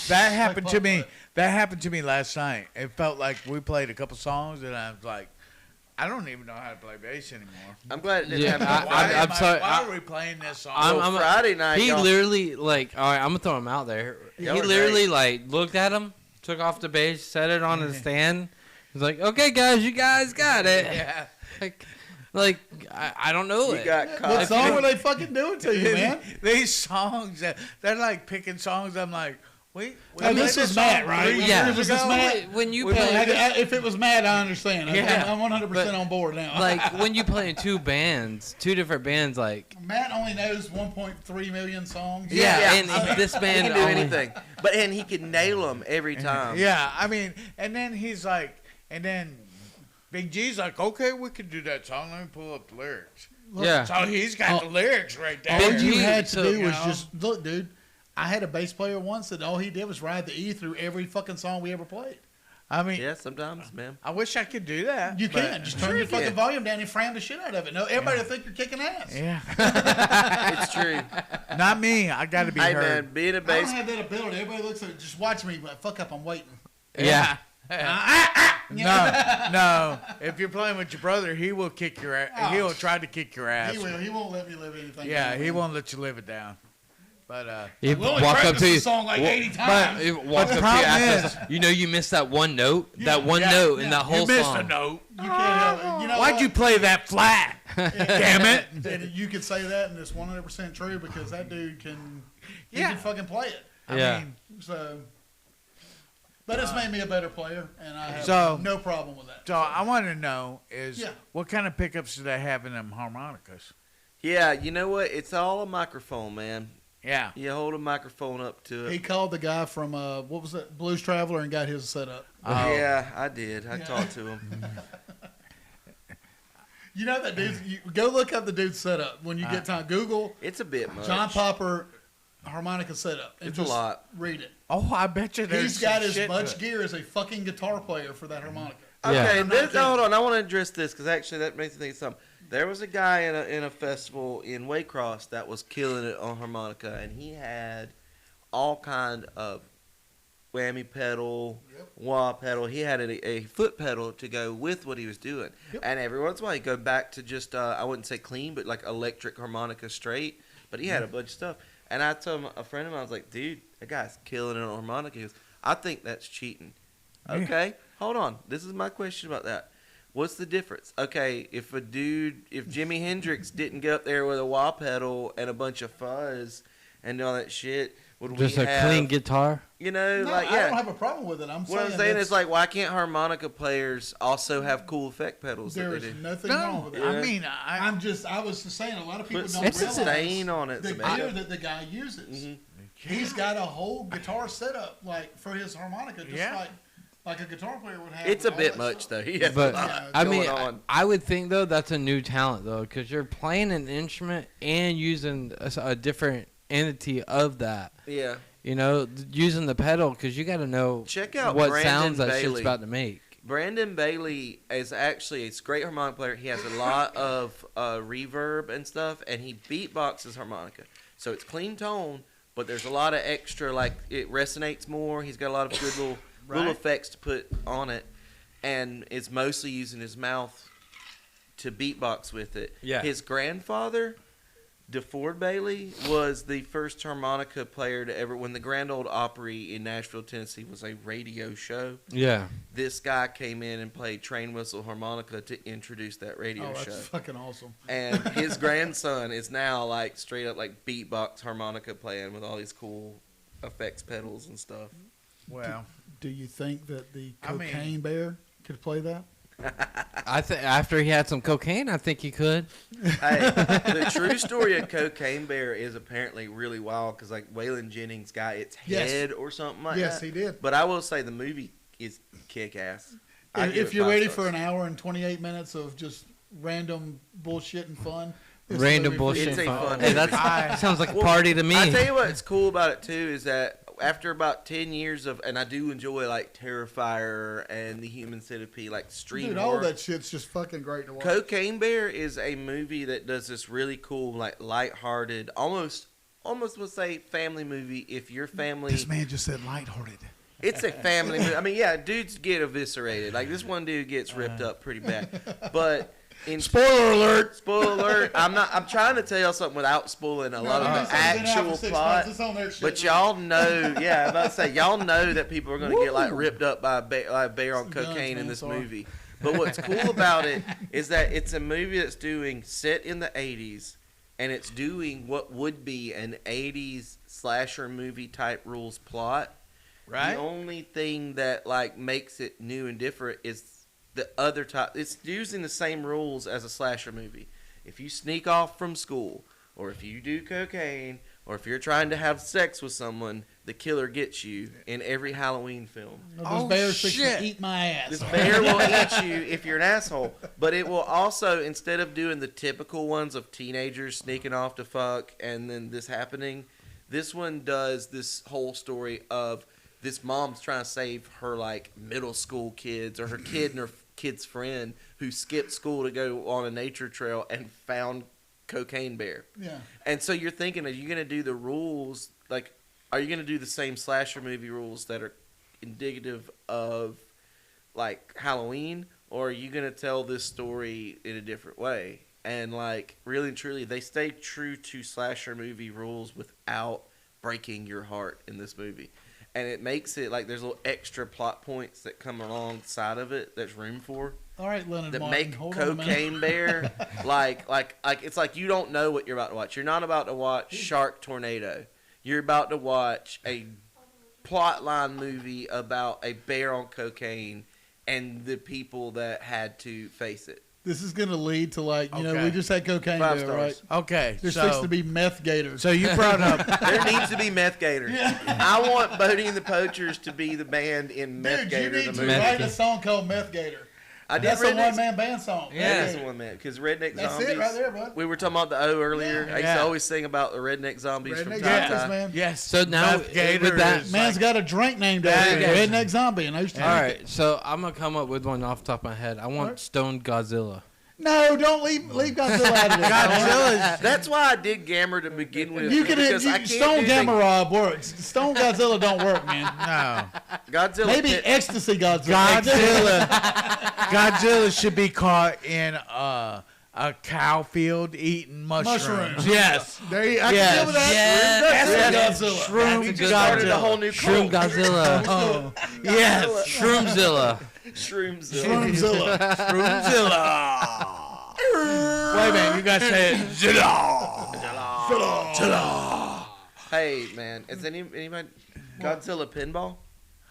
that happened to fuck me. with it. That happened to me last night. It felt like we played a couple songs, and I was like, I don't even know how to play bass anymore. I'm glad it didn't Yeah, happen. I'm sorry, Why are we playing this song? Well, Friday night, He y'all- literally, like, all right, I'm going to throw him out there. Y'all He were literally, great. like, looked at him, took off the bass, set it on his stand. He's like, okay, guys, you guys got it. Yeah. Like I don't know you it. got What caught. song were they fucking doing to you, man? These songs, they're like picking songs. I'm like, wait. Oh, this played was song Matt, right? 3 Yeah. years Was this ago? Matt? When you Well, play, if it was Matt, I understand. Yeah. I'm 100% But, on board now. like when you play in two different bands, like Matt only knows 1.3 million songs. yeah, Yeah. and this He band can do only, anything, and he can nail them every time. Yeah, I mean, and then he's like, and then Big G's like, okay, we can do that song. Let me pull up the lyrics. Yeah. So he's got the lyrics right there. All Big you G, had to so, do you was know. just look, dude. I had a bass player once that all he did was ride the E through every fucking song we ever played. I mean, Yeah, sometimes, man. I wish I could do that. You but- can just turn Sure your you fucking can. volume down and fram the shit out of it. No, everybody will think you're kicking ass. Yeah. It's true. Not me. I got to be Hey, heard. man, being a I don't bass have that ability. Everybody looks at it, just watch me, but fuck up, I'm waiting. yeah. No. If you're playing with your brother, he will kick your ass. Oh. He'll try to kick your ass. He will. He won't let me live anything. Yeah, down. he won't let you live it down. But He We only walk up practiced to the you. song like Well, 80 times. He walks the up to you problem after, you know you missed that one note, that one yeah, note in yeah. that whole you missed song. a note. You can't help it. You know Why'd what? you play that flat? Damn it. And you could say that, and it's 100% true because that dude can. He Yeah. can fucking play it. Yeah. mean, So. But it's made me a better player, and I have So- no problem with that. so I want to know is Yeah. what kind of pickups do they have in them harmonicas? Yeah, you know what? It's all a microphone, man. Yeah. You hold a microphone up to it. He called the guy from what was that, Blues Traveler, and got his set up. Oh. Yeah, I did. I Yeah. talked to him. You know that dude. You go look up the dude's setup when you get time. Google It's a bit much. John Popper harmonica setup. And It's a just lot. Read it. Oh, I bet you there's He's got some as shit to much it. gear as a fucking guitar player for that harmonica. Okay, Yeah. this, hold on. I want to address this because actually that makes me think of something. There was a guy in a festival in Waycross that was killing it on harmonica, and he had all kind of whammy pedal, Yep. wah pedal. He had a foot pedal to go with what he was doing. Yep. And every once in a while, he'd go back to just, I wouldn't say clean, but like electric harmonica straight. But he had a bunch of stuff. And I told a friend of mine, I was like, dude, that guy's killing it on harmonica. He goes, I think that's cheating. Yeah. Okay, hold on. This is my question about that. What's the difference? Okay, if Jimi Hendrix didn't get up there with a wah pedal and a bunch of fuzz and all that shit, would Just we a have, clean guitar. you know, No, like, I don't yeah. have a problem with it. What I'm saying is, like, why can't harmonica players also have cool effect pedals that there they is do? nothing wrong No, with it. Yeah. I mean, I was just saying, a lot of people Put don't some It's a realize sustain on it. the some gear amp. that the guy uses. Mhm. He's got a whole guitar setup like for his harmonica, just Yeah. like a guitar player would have. It's a all bit that much, stuff. though. He has But a lot Yeah, I going mean, on. I would think though that's a new talent though, because you're playing an instrument and using a different entity of that. Yeah. You know, using the pedal because you got to know Check out what Brandon sounds that shit's Bailey. about to make. Brandon Bailey is actually a great harmonica player. He has a lot of reverb and stuff, and he beatboxes harmonica. So it's clean tone, but there's a lot of extra, like it resonates more. He's got a lot of good little Right. effects to put on it, and it's mostly using his mouth to beatbox with it. Yeah. His grandfather, DeFord Bailey, was the first harmonica player to ever. When the Grand Ole Opry in Nashville, Tennessee, was a radio show. Yeah. This guy came in and played train whistle harmonica to introduce that radio Oh, that's show. fucking awesome. And his grandson is now like straight up like beatbox harmonica playing with all these cool effects pedals and stuff. well, Do you think that the I mean- Cocaine Bear could play that? I think after he had some cocaine, I think he could. Hey, the true story of Cocaine Bear is apparently really wild because like Waylon Jennings got its head or something like that. Yes, he did. But I will say the movie is kick ass. If you're ready for an hour and 28 minutes of just random bullshit and fun, it's Random the movie for bullshit. It's you. a fun Hey, movie. that sounds like a Well, party to me. I tell you what's cool about it too is that after about 10 years of, and I do enjoy like Terrifier and the Human Centipede, like stream Dude, all horror. that shit's just fucking great to watch. Cocaine Bear is a movie that does this really cool, like lighthearted, almost would say family movie. If your family, This man just said lighthearted. it's a family movie. I mean, yeah, dudes get eviscerated. Like this one dude gets ripped up pretty bad, but. Spoiler alert! Spoiler alert! I'm trying to tell y'all something without spoiling a lot of the actual plot. But y'all know, yeah, I'm about to say, y'all know that people are going to get like ripped up by a bear on cocaine in this movie. But what's cool about it is that it's a movie that's set in the 80s, and it's doing what would be an 80s slasher movie type rules plot. Right. The only thing that like makes it new and different is the other type. It's using the same rules as a slasher movie. If you sneak off from school, or if you do cocaine, or if you're trying to have sex with someone, the killer gets you in every Halloween film. This bear's fixing to eat my ass. This bear will eat you if you're an asshole. But it will also, instead of doing the typical ones of teenagers sneaking off to fuck and then this happening, this one does this whole story of this mom's trying to save her like middle school kids or her kid and her kid's friend who skipped school to go on a nature trail and found Cocaine Bear. Yeah. And so you're thinking, are you going to do the rules, like, are you going to do the same slasher movie rules that are indicative of, like, Halloween? Or are you going to tell this story in a different way? And, like, really and truly, they stay true to slasher movie rules without breaking your heart in this movie. And it makes it, like, there's little extra plot points that come alongside of it there's room for. All right, Leonard That Martin, make hold on a minute. Cocaine Bear like it's like you don't know what you're about to watch. You're not about to watch Shark Tornado. You're about to watch a plotline movie about a bear on cocaine and the people that had to face it. This is going to lead to, like, you know, Okay. we just had Cocaine 5 Bear, stars. right? Okay, There's fixed to be meth gators. so you brought up There needs to be Meth Gator. I want Bodie and the Poachers to be the band in Meth Dude, you Gator the need to movie. write a song called Meth Gator. I did That's a Redneck. one-man band song. Yeah. Meth That's Gator. the one, man. Because Redneck That's Zombies. it right there, bud. We were talking about the O earlier. Yeah. I used Yeah. to always sing about the Redneck Zombies from Redneck time to Zombies, time. man. yes. So now, Meth Gator with that- is Man's like- got a drink named That after is- Redneck Zombie, and I used to all drink it. right, so I'm gonna come up with one off the top of my head. I want Alright. Stone Godzilla. No, don't leave Godzilla out of this. Godzilla's That's why I did Gamma to begin with. You can because I can't Stone do Gamma Rob works. Stone Godzilla don't work, man. no. Godzilla. Maybe Pit- Ecstasy Godzilla. Godzilla should be caught in a cow field eating mushrooms. Mushrooms. Yes. There you, I Yes. can deal with that. Yes. That's Yes. Godzilla. Shroom we just started a Godzilla. whole new Shroom cult. Godzilla. Oh, yes. Shroomzilla. Shroomzilla. Shroomzilla. Shroomzilla. Wait a minute, you gotta say it. Zilla. Hey man, is anybody Godzilla pinball?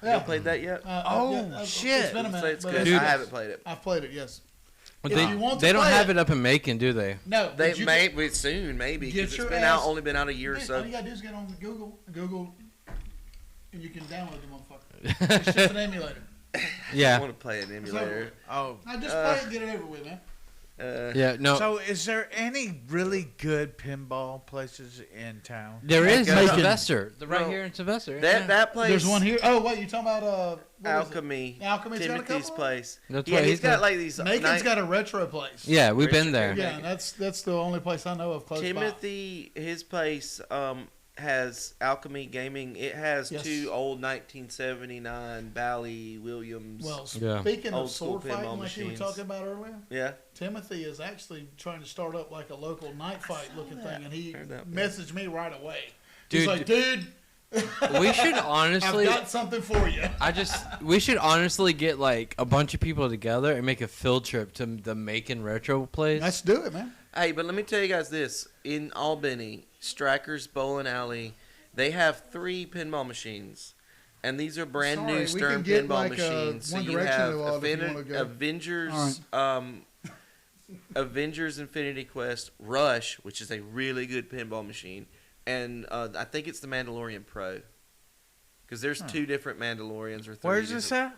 Yeah. You played that yet? Oh, shit. It's been a So minute, it's but good. Dude. I haven't played it. I've played it, yes. But If you want to they don't play have it- it up in Macon, do they? No, They but you may can- be soon, maybe Get because it's your been ass- out all a year or Dude, all so. you gotta do is get on Google, and you can download the motherfucker. It's just an emulator. I Yeah. want to play an emulator. Oh. I just play it and get it over with, man. Yeah. No. So, is there any really good pinball places in town? There is Macon. Sylvester. Right No. here in Sylvester. That place. There's one here. Oh, wait, you talking about what is it? Alchemy. Alchemy's got a Timothy's couple? place. That's Yeah, what he's got like these. Macon's got a retro place. Yeah, we've been Richard there. Gere. Yeah, and that's the only place I know of close by. Timothy, his place has Alchemy Gaming. It has Yes. 2 old 1979 Bally Williams. Well, Yeah. speaking Old of school sword fighting, pinball like you were machines. talking about earlier, yeah. Timothy is actually trying to start up like a local night fight looking thing, and he Heard that. messaged me right away. Dude, He's like, dude, We should I've honestly. got something for you. We should honestly get like a bunch of people together and make a field trip to the Macon Retro place. Let's do it, man. Hey, but let me tell you guys this: in Albany, Strikers Bowling Alley, they have 3 pinball machines, And these are brand Sorry, new we Stern can get, pinball like, machines. So One you Direction have involved if you wanna go. Avengers, Avengers Infinity Quest, Rush, which is a really good pinball machine, and I think it's the Mandalorian Pro. Because there's 2 different Mandalorians or 3. Where's this at?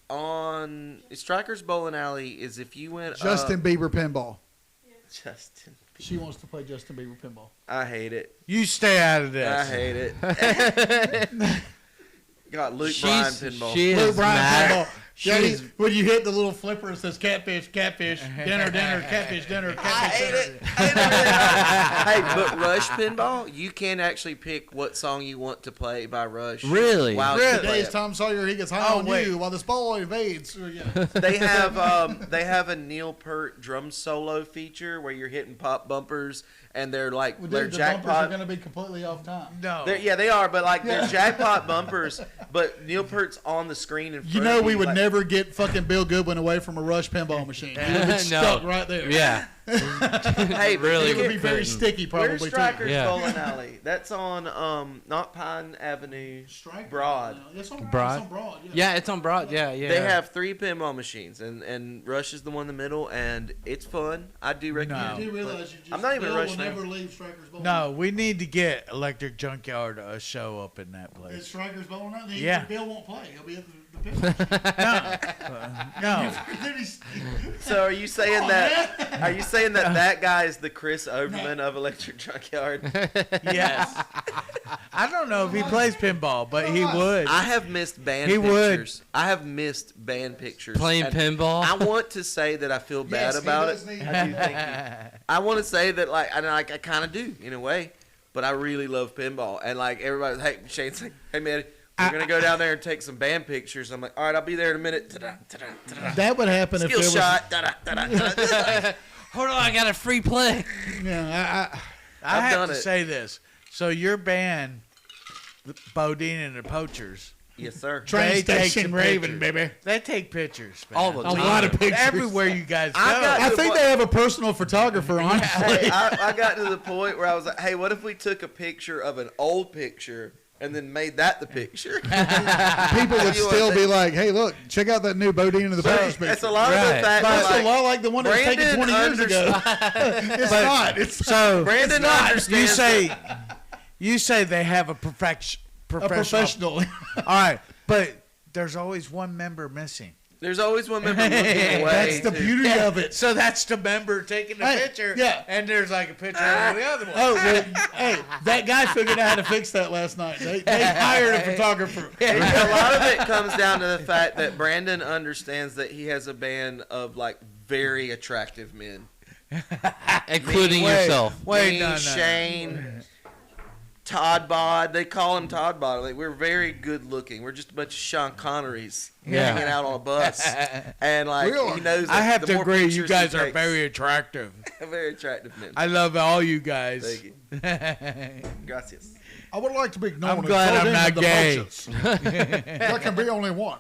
On Strikers Bowling Alley is if you went Justin Bieber pinball. Justin. She wants to play Justin Bieber pinball. I hate it. You stay out of this. I hate it. Got Luke Bryan pinball. She Luke is Bryan mad. pinball. Yeah, She's- when you hit the little flipper, it says catfish, catfish, dinner, dinner, catfish, dinner, I catfish, hate dinner. it. Hey, but Rush pinball, you can actually pick what song you want to play by Rush. Really? While Really? you play Today's it. Tom Sawyer, he gets high Oh, on wait. you while the spoiler invades. Yeah. They have a Neil Peart drum solo feature where you're hitting pop bumpers and they're like Well, they're dude, the bumpers are jackpot. going to be completely off time. No. Yeah, they are, but like they're jackpot bumpers. But Neil Peart's on the screen in front You know of we would like, never get fucking Bill Goodwin away from a Rush pinball machine. He would be No. stuck right there. Yeah. Hey, Really It would be couldn't. very sticky probably Where's too. Strikers Yeah. Bowling Alley? That's on not Pine Avenue. Strike Broad. It's on Broad? It's on Broad. Yeah. Yeah, it's on Broad. Yeah, yeah. They have 3 pinball machines, and Rush is the one in the middle, and it's fun. I do recommend. No. You do realize you just I'm not even Bill Rush will now. never leave Strikers Bowling. No, we need to get Electric Junkyard a show up in that It's place. Strikers Bowling now. Yeah. Bill won't play. He'll be at the pinball. No. Then he's- So are you saying Oh, that? Are you saying that guy is the Chris Overman of Electric Junkyard? Yes. I don't know if he plays pinball, but he would. I have missed band He would. pictures. I have missed band pictures. Playing And pinball. I want to say that I feel bad Yes, he about does it. need- I do thank you. I want to say that I kind of do in a way, but I really love pinball. And like everybody's, hey, Shane's like, hey man, we're gonna go down there and take some band pictures. I'm like, all right, I'll be there in a minute. Ta-da, ta-da, ta-da. That would happen if Skill there was. shot. Ta-da, ta-da, ta-da. Hold on, I got a free play. Yeah, I I've have done to it. say this. So your band, Bodine and the Poachers, Yes, sir. Train they take station some Raven, pictures. baby. They take pictures, man. All the A time. lot of pictures. Everywhere you guys go. I got- I think they have a personal photographer, honestly. Hey, I got to the point where I was like, hey, what if we took a picture of an old picture and then made that the picture? People would You still want be that- like, "Hey, look, check out that new Bodine of the Poachers That's picture." a lot of Right. the fact That's that a lot like the one that was taken Brandon 20 years ago. It's not. It's So Brandon you understands say you say they have a professional. a professional. All right, but there's always one member missing. there's always one member looking away. That's the too. beauty of it. So that's the member taking the Hey, picture. yeah. And there's like a picture of the other one. Oh, well, hey, that guy figured out how to fix that last night. They hired a photographer. A lot of it comes down to the fact that Brandon understands that he has a band of like very attractive men. Including Wait, yourself. Wait, Me, no, no. Shane, Todd Bod. They call him Todd Bod. Like, we're very good looking. We're just a bunch of Sean Connerys Yeah. hanging out on a bus. And like Really? he knows that I have the to more agree. You pictures guys he are takes- very attractive. very attractive men. I love all you guys. Thank you. Gracias. I would like to be known I'm as glad I'm Bodine not of the gay. Poachers. There can be only one.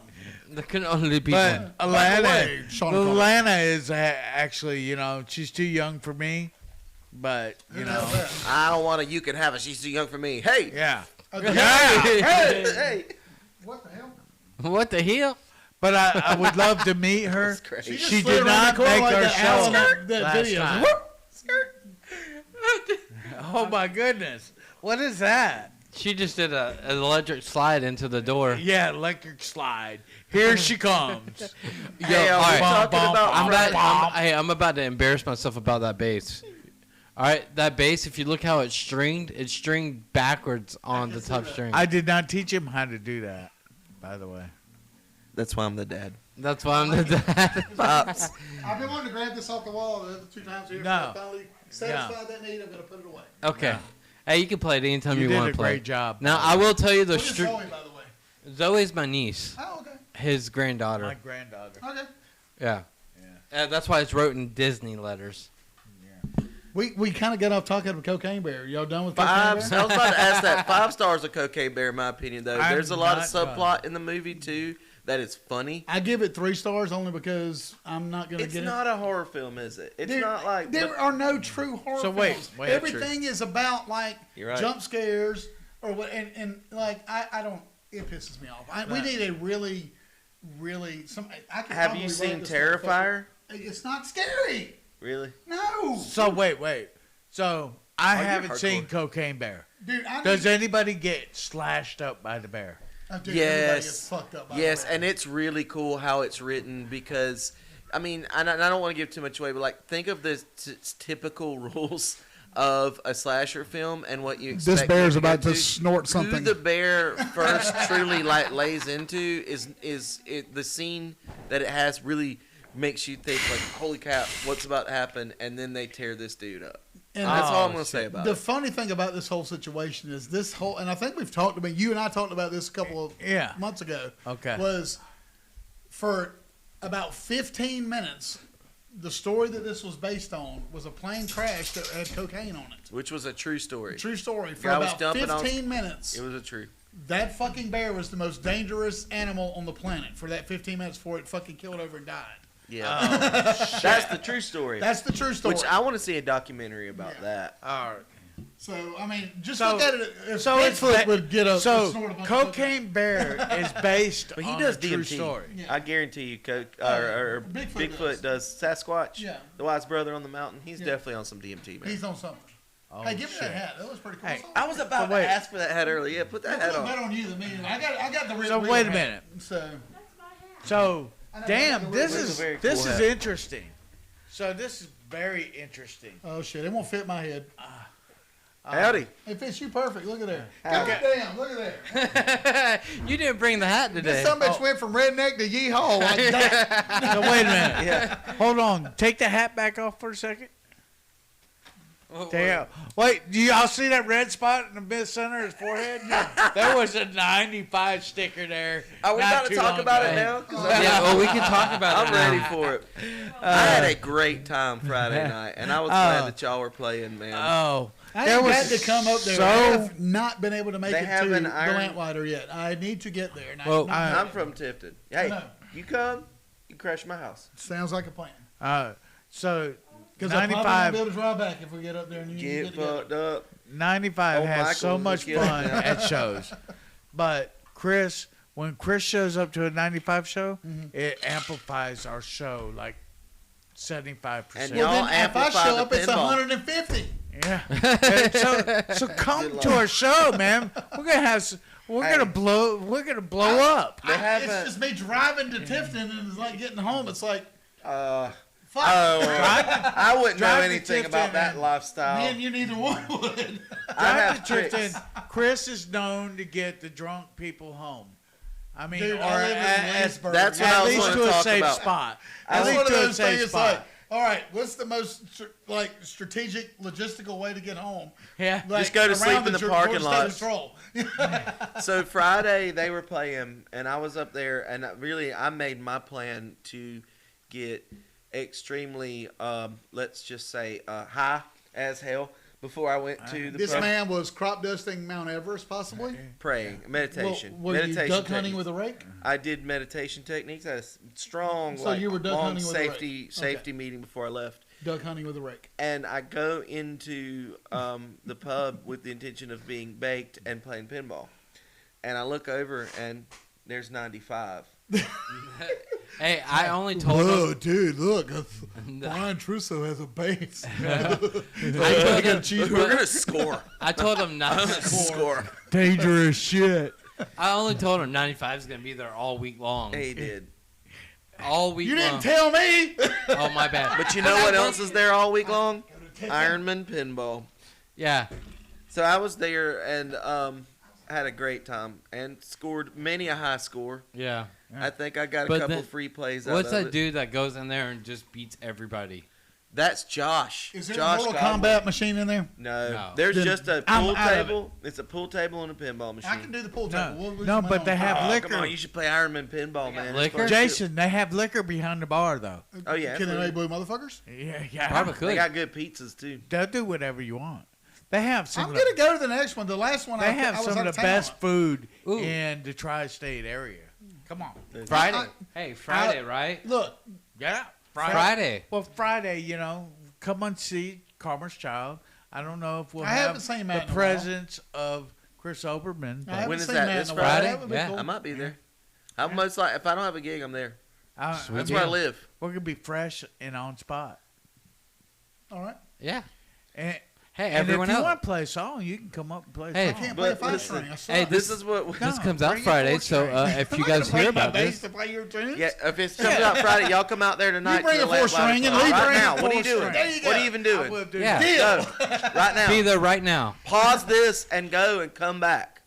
There can only be But one. By the Alana, way, Sean Connery. Alana is actually, she's too young for me. But I don't want to. You can have it. She's too young for me. Hey. yeah. Hey. Hey. What the hell? What the hell? But I would love to meet her. That's crazy. She slid did around not the corner make like her that show Alan that last video. time. Oh my goodness. What is that? She just did an electric slide into the door. Yeah, electric slide. Here she comes. Hey, all are we right. talking about? I'm about to embarrass myself about that bass. All right, that bass, if you look how it's stringed backwards on the top string. I did not teach him how to do that, by the way. That's why I'm the dad. That's why I'm the dad. Pops. I've been wanting to grab this off the wall the other 2 times here. No. So I finally satisfied that need. I'm going to put it away. Okay. Yeah. Hey, you can play it anytime You you, did want a to play. great job. Now, I will tell you the What is string. Zoe, by the way? Zoe's my niece, Oh, okay. his granddaughter. My granddaughter. Okay. Yeah. That's why it's wrote in Disney letters. We kind of got off talking about Cocaine Bear. Y'all done with Cocaine I Bear? was about to ask that. 5 stars of Cocaine Bear, in my opinion, though. I'm There's a lot of not done. subplot in the movie, too, that is funny. I give it 3 stars only because I'm not going to It's get not a horror film, is it? It's There- not like... there are no true horror So wait, films. wait, Everything is about like You're right. jump scares or what, and like I don't. It pisses me off. We need a really, really. I could Have probably you write seen this Terrifier? It's not scary. Really? No. So wait. So I you're haven't hardcore. seen Cocaine Bear. Dude, Does anybody get slashed up by the bear? Dude, everybody gets fucked up by Yes, that. and it's really cool how it's written because, I mean, I don't want to give too much away, but like, think of the typical rules of a slasher film and what you expect. This bear's it about go to snort something. Who the bear first truly lays into is the scene that it has really makes you think like, holy cow, what's about to happen? And then they tear this dude up. And that's all I'm Oh, gonna say about the it. funny thing about this whole situation is this whole, and I think we've talked about, you and I talked about this a couple of months ago. Okay. Was for about 15 minutes, the story that this was based on was a plane crash that had cocaine on it. Which was a true story. True story. For Guy was about dumping on- 15 minutes, It was a true. that fucking bear was the most dangerous animal on the planet for that 15 minutes before it fucking killed over and died. Yeah. That's the true story. That's the true story. Which I want to see a documentary about that. All right. So, I mean, just So- look at it. If So it's Bigfoot would get a so snort a bunch of Cocaine Bear is based But he on does a true DMT. story. Yeah. I guarantee you, Bigfoot Bigfoot does Sasquatch, Yeah. the wise brother on the mountain. He's Yeah. definitely on some DMT, man. He's on something. Oh, Hey, give me shit. that hat. That was pretty cool. Hey, I was about So wait. to ask for that hat earlier. Yeah, put that hat Put on. better on you than me. I got the real. So real wait a hat. minute. So So I know, damn, this This is is a very this cool is hat. interesting. So this is very interesting. oh shit, it won't fit my head. Howdy. It fits you perfect. Look at there. Howdy. God damn, look at there. You didn't bring the hat today. This bitch went from redneck to yeehaw like that. So wait a minute. Yeah. Hold on. Take the hat back off for a second. What- Damn. Wait, do y'all see that red spot in the mid center of his forehead? There was a 95 sticker there. Are we not about to too talk long about ago. it now? 'Cause Yeah, well, we can talk about I'm it now. ready for it. I had a great time Friday night, and I was glad that y'all were playing, man. Oh, I there ain't was got to come up there. so- I have not been able to make They it have to an the iron- Lamplighter yet. I need to get there. And Well, I'm from Tifton. Hey, know. you come, you crash my house. sounds like a plan. So Because I'm probably gonna 95, be able to drive back if we get up there and you Get get together. fucked up. 95 Oh, has Michael, so much look at fun it now. at shows. But Chris, when Chris shows up to a 95 show, it amplifies our show like 75%. And Well, y'all then if I amplify show the up, it's pinball. 150. Yeah. And so come Good to luck. our show, man. We're gonna have we're Hey. gonna blow up. They have It's a- just me driving to Tifton and it's like getting home. It's like, Uh, fuck. I wouldn't know drive to anything Tifton about that and- lifestyle. Me and you neither one would. I Drive have to tricks. Tifton. Chris is known to get the drunk people home. I mean, Dude, or I live in at, Leesburg. That's what I at was least gonna to a talk safe about. spot. I At That's least one of to a those safe things. It's spot. like, all right, what's the most strategic, logistical way to get home? Yeah. Like, Just go to sleep around in the Georgia parking State lot. Patrol. So Friday they were playing, and I was up there, and I made my plan to get extremely, let's just say, high as hell before I went to the This pub. man was crop dusting Mount Everest, possibly. Praying, meditation, Were you meditation. duck hunting techniques. with a rake? I did meditation techniques. I had a strong, So you were duck long hunting with a rake. safety Okay. meeting before I left. Duck hunting with a rake. And I go into the pub with the intention of being baked and playing pinball. And I look over, and there's 95. Hey, I only told him. dude, look. Brian Trusso has a base. I told We're him. gonna score. I told him not. Score. Dangerous shit. I only told him 95 is gonna be there all week long. He did. All week You long. didn't tell me. Oh my bad. But you know what else is there all week long? Ironman pinball. Yeah. So I was there and had a great time and scored many a high score. Yeah. I think I got a But couple then- free plays out What's of that it. dude that goes in there and just beats everybody? That's Josh. Is there Josh a Mortal Godwin. Kombat machine in there? No. No. There's Then just a I'm pool out of table. It's a pool table and a pinball machine. I can do the pool table. No, What no, was but my they own- have Oh, liquor. come on, you should play Ironman pinball, man. It's liquor? fun. Jason, they have liquor behind the bar though. Oh yeah. Can absolutely. they blue motherfuckers? Yeah. Probably They could. got good pizzas too. They'll do whatever you want. They have some. I'm of gonna the, go to the next one. The last one They I have was some out of the town best on. food Ooh. in the tri-state area. Come on. Friday. Hey, Friday, right? Look, Yeah. Friday. Well, Friday, come and see Karma's Child. I don't know if we'll I have haven't seen Matt the in a while. presence of Chris Overman. I haven't When is seen that? Matt This in a while. Friday? That would be Yeah. cool. I might be there. I'm most like if I don't have a gig, I'm there. Sweet That's where I deal. live. We're gonna be fresh and on spot. All right. Yeah. And, Hey, and everyone if you else. want to play a song, you can come up and play a Hey. I song. can't play a But five listen, string. I suck. Hey, This is what. This No, comes out bring your Friday, four so string. if you guys hear about this, to play your tunes. Yeah, if it's coming out Friday, y'all come out there tonight. You bring to a the Lamp four-string Lighter and Club. leave right bring a now. What are you four-string. doing? There you What are go. you even I doing? will do Yeah. that. Go right now. be there right now. Pause this and go and come back.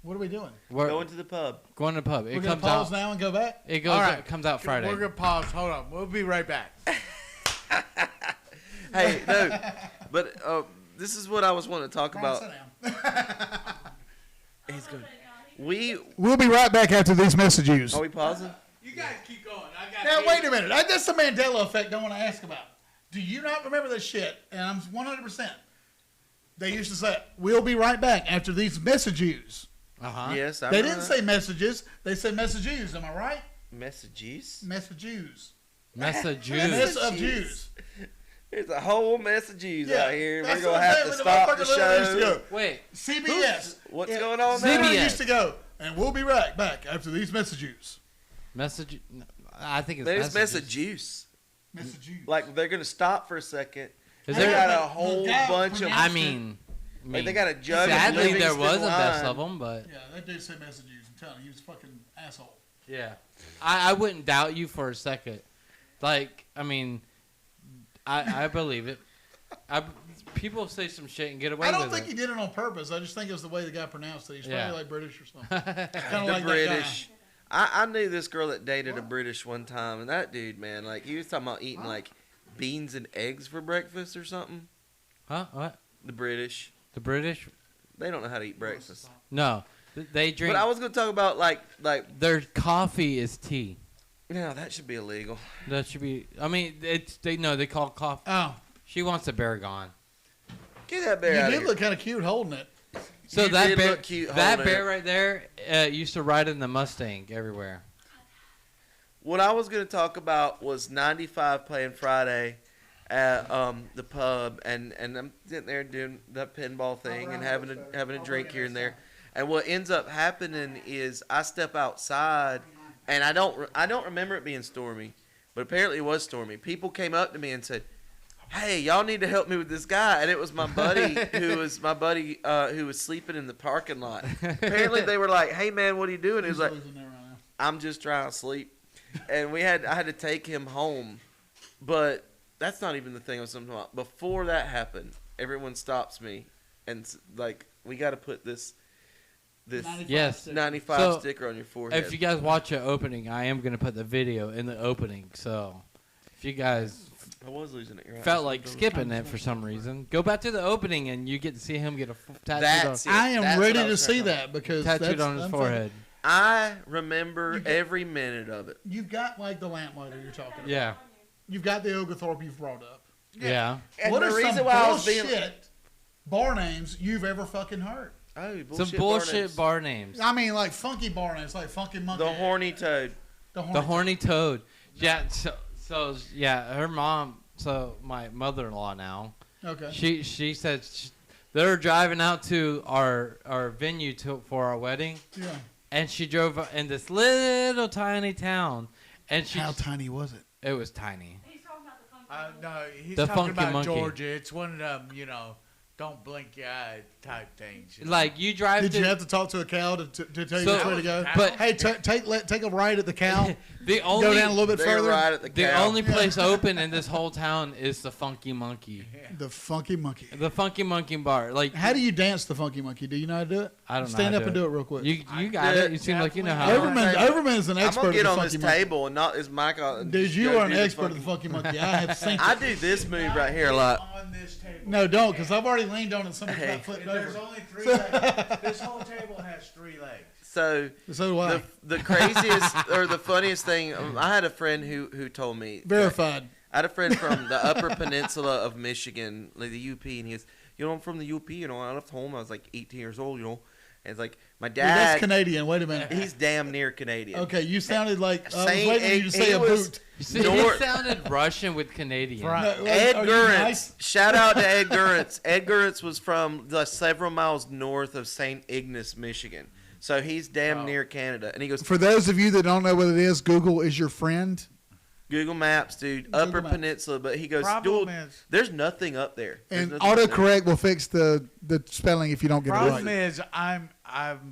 What are we doing? We're Go into the pub. going to the pub. We're It gonna comes pause out. now and go back. It goes. All right. It comes out Friday. We're gonna pause. Hold on. We'll be right back. Hey, no, but this is what I was wanting to talk Ron, about. sit down. He's good. We We'll be right back after these messages. are we pausing? You guys keep going. I got. Now, wait a minute. That's the Mandela effect I want to ask about. Do you not remember this shit? And I'm 100%. They used to say, we'll be right back after these messages. Uh-huh. Yes, I They remember didn't that. say messages. They said messages. Am I right? Messages. Messages. Mess of Mess Jews. of Jews. There's a whole mess of Jews Yeah, out here. We're that's gonna what I'm have saying, to when the stop the motherfucker literally used to show. go, Wait. CBS. What's Yeah, going on Zero there? CBS. used to go, and we'll be right back after these messages. Message. no, I think it's There's messages. messages. Messages. Like they're gonna stop for a second. Is They there? got but a whole the guy bunch of. pronounced I mean, Like they got a jug sadly of there was a Livingston best wine. of them, but Yeah, that dude said messages. I'm telling you, he was a fucking asshole. yeah, I wouldn't doubt you for a second. Like, I mean, I believe it. People say some shit and get away I with don't think it. he did it on purpose. I just think it was the way the guy pronounced it. He's Yeah. probably like British or something. Kind of The like British. That I knew this girl that dated a What? British one time, and that dude, man, like he was talking about eating like beans and eggs for breakfast or something. Huh? What? The British, The British? they don't know how to eat breakfast. No, they drink. But I was gonna talk about like Their coffee is tea. no, that should be illegal. That should be. I mean, it's they call it coffee. guy. She wants the bear gone. Get that Oh, bear out you of did here. look kind of cute holding it. So You that did bear, look cute that holding bear it. right there, used to ride in the Mustang everywhere. What I was gonna talk about was 95 playing Friday at the pub, and I'm sitting there doing that pinball thing and having a drink here and there. And what ends up happening is I step outside, and I don't remember it being stormy, but apparently it was stormy. People came up to me and said, "Hey, y'all need to help me with this guy." And it was my buddy who was sleeping in the parking lot. Apparently they were like, "Hey man, what are you doing?" He was like, He's in there right now. "I'm just trying to sleep." And I had to take him home. But that's not even the thing I was talking about. Before that happened, everyone stops me and like, "We got to put this 95 Yes. stick. 95 So, sticker on your forehead." If you guys watch the opening, I am gonna put the video in the opening. So if you guys I was losing it. You're right. felt like skipping it for some reason, go back to the opening and you get to see him get a tattooed That's it. I am That's ready what I to was see trying to- that because tattooed that's on his I'm forehead. I remember You got- every minute of it. You've got like the lamplighter you're talking about. Yeah, You've got the Oglethorpe you've brought up. yeah. And What the are reason some why I was being bullshit bar names you've ever fucking heard? oh, Some bullshit bar names. I mean, like funky bar names, like Funky Monkey. The horny toad. The horny. The horny toad. Yeah. So yeah, her mom. So my mother-in-law now. Okay. She said they're driving out to our venue for our wedding, Yeah. and she drove in this little tiny town, and How tiny was it? it was tiny. He's talking about the funky. No, he's The talking Funky about Monkey. Georgia. It's one of them, don't blink your eye type things. Like you drive. Did to, you have to talk to a cow to tell you So- which way to go? but- Hey, take a ride at the cow. the only Go down a little bit They're further. right at the the cow. only place open in this whole town is the Funky Monkey. The Funky Monkey. The Funky Monkey bar. Like How do you dance the Funky Monkey? Do you know how to do it? I don't know. Stand how up to and do it real quick. You got did it. You seem like you know how. definitely. Overman is an I'm expert gonna get at on the this Funky Monkey. table and not is Mike on. Dude, you go are an do the expert at the Funky Monkey. I have seen I it. do this move right here a lot. On this table. No, don't, because I've already leaned on it and somebody's Hey. got flipped There's over. only 3 legs. This whole table has 3 legs. So So do I. the craziest or the funniest thing, I had a friend who told me. Verified. I had a friend from the Upper Peninsula of Michigan, like the UP, and he goes, "I'm from the UP. I left home. I was like 18 years old, and it's like My Dude, dad, that's Canadian. Wait a minute. he's damn near Canadian. Okay, you sounded like I was Saint waiting for you to say he a was- boot. You see, North- he sounded Russian with Canadian. Right. No, Ed are you Gurrence. nice? Shout out to Ed Gurrence. Ed Gurrence was from several miles north of St. Ignace, Michigan. So he's damn near Canada. And he goes, For those of you that don't know what it is, Google is your friend. Google Maps, dude, Google Upper Maps. Peninsula. But he goes, Problem dude, is, there's nothing up there. There's And nothing up there. autocorrect will fix the spelling if you don't get it problem right. is, I'm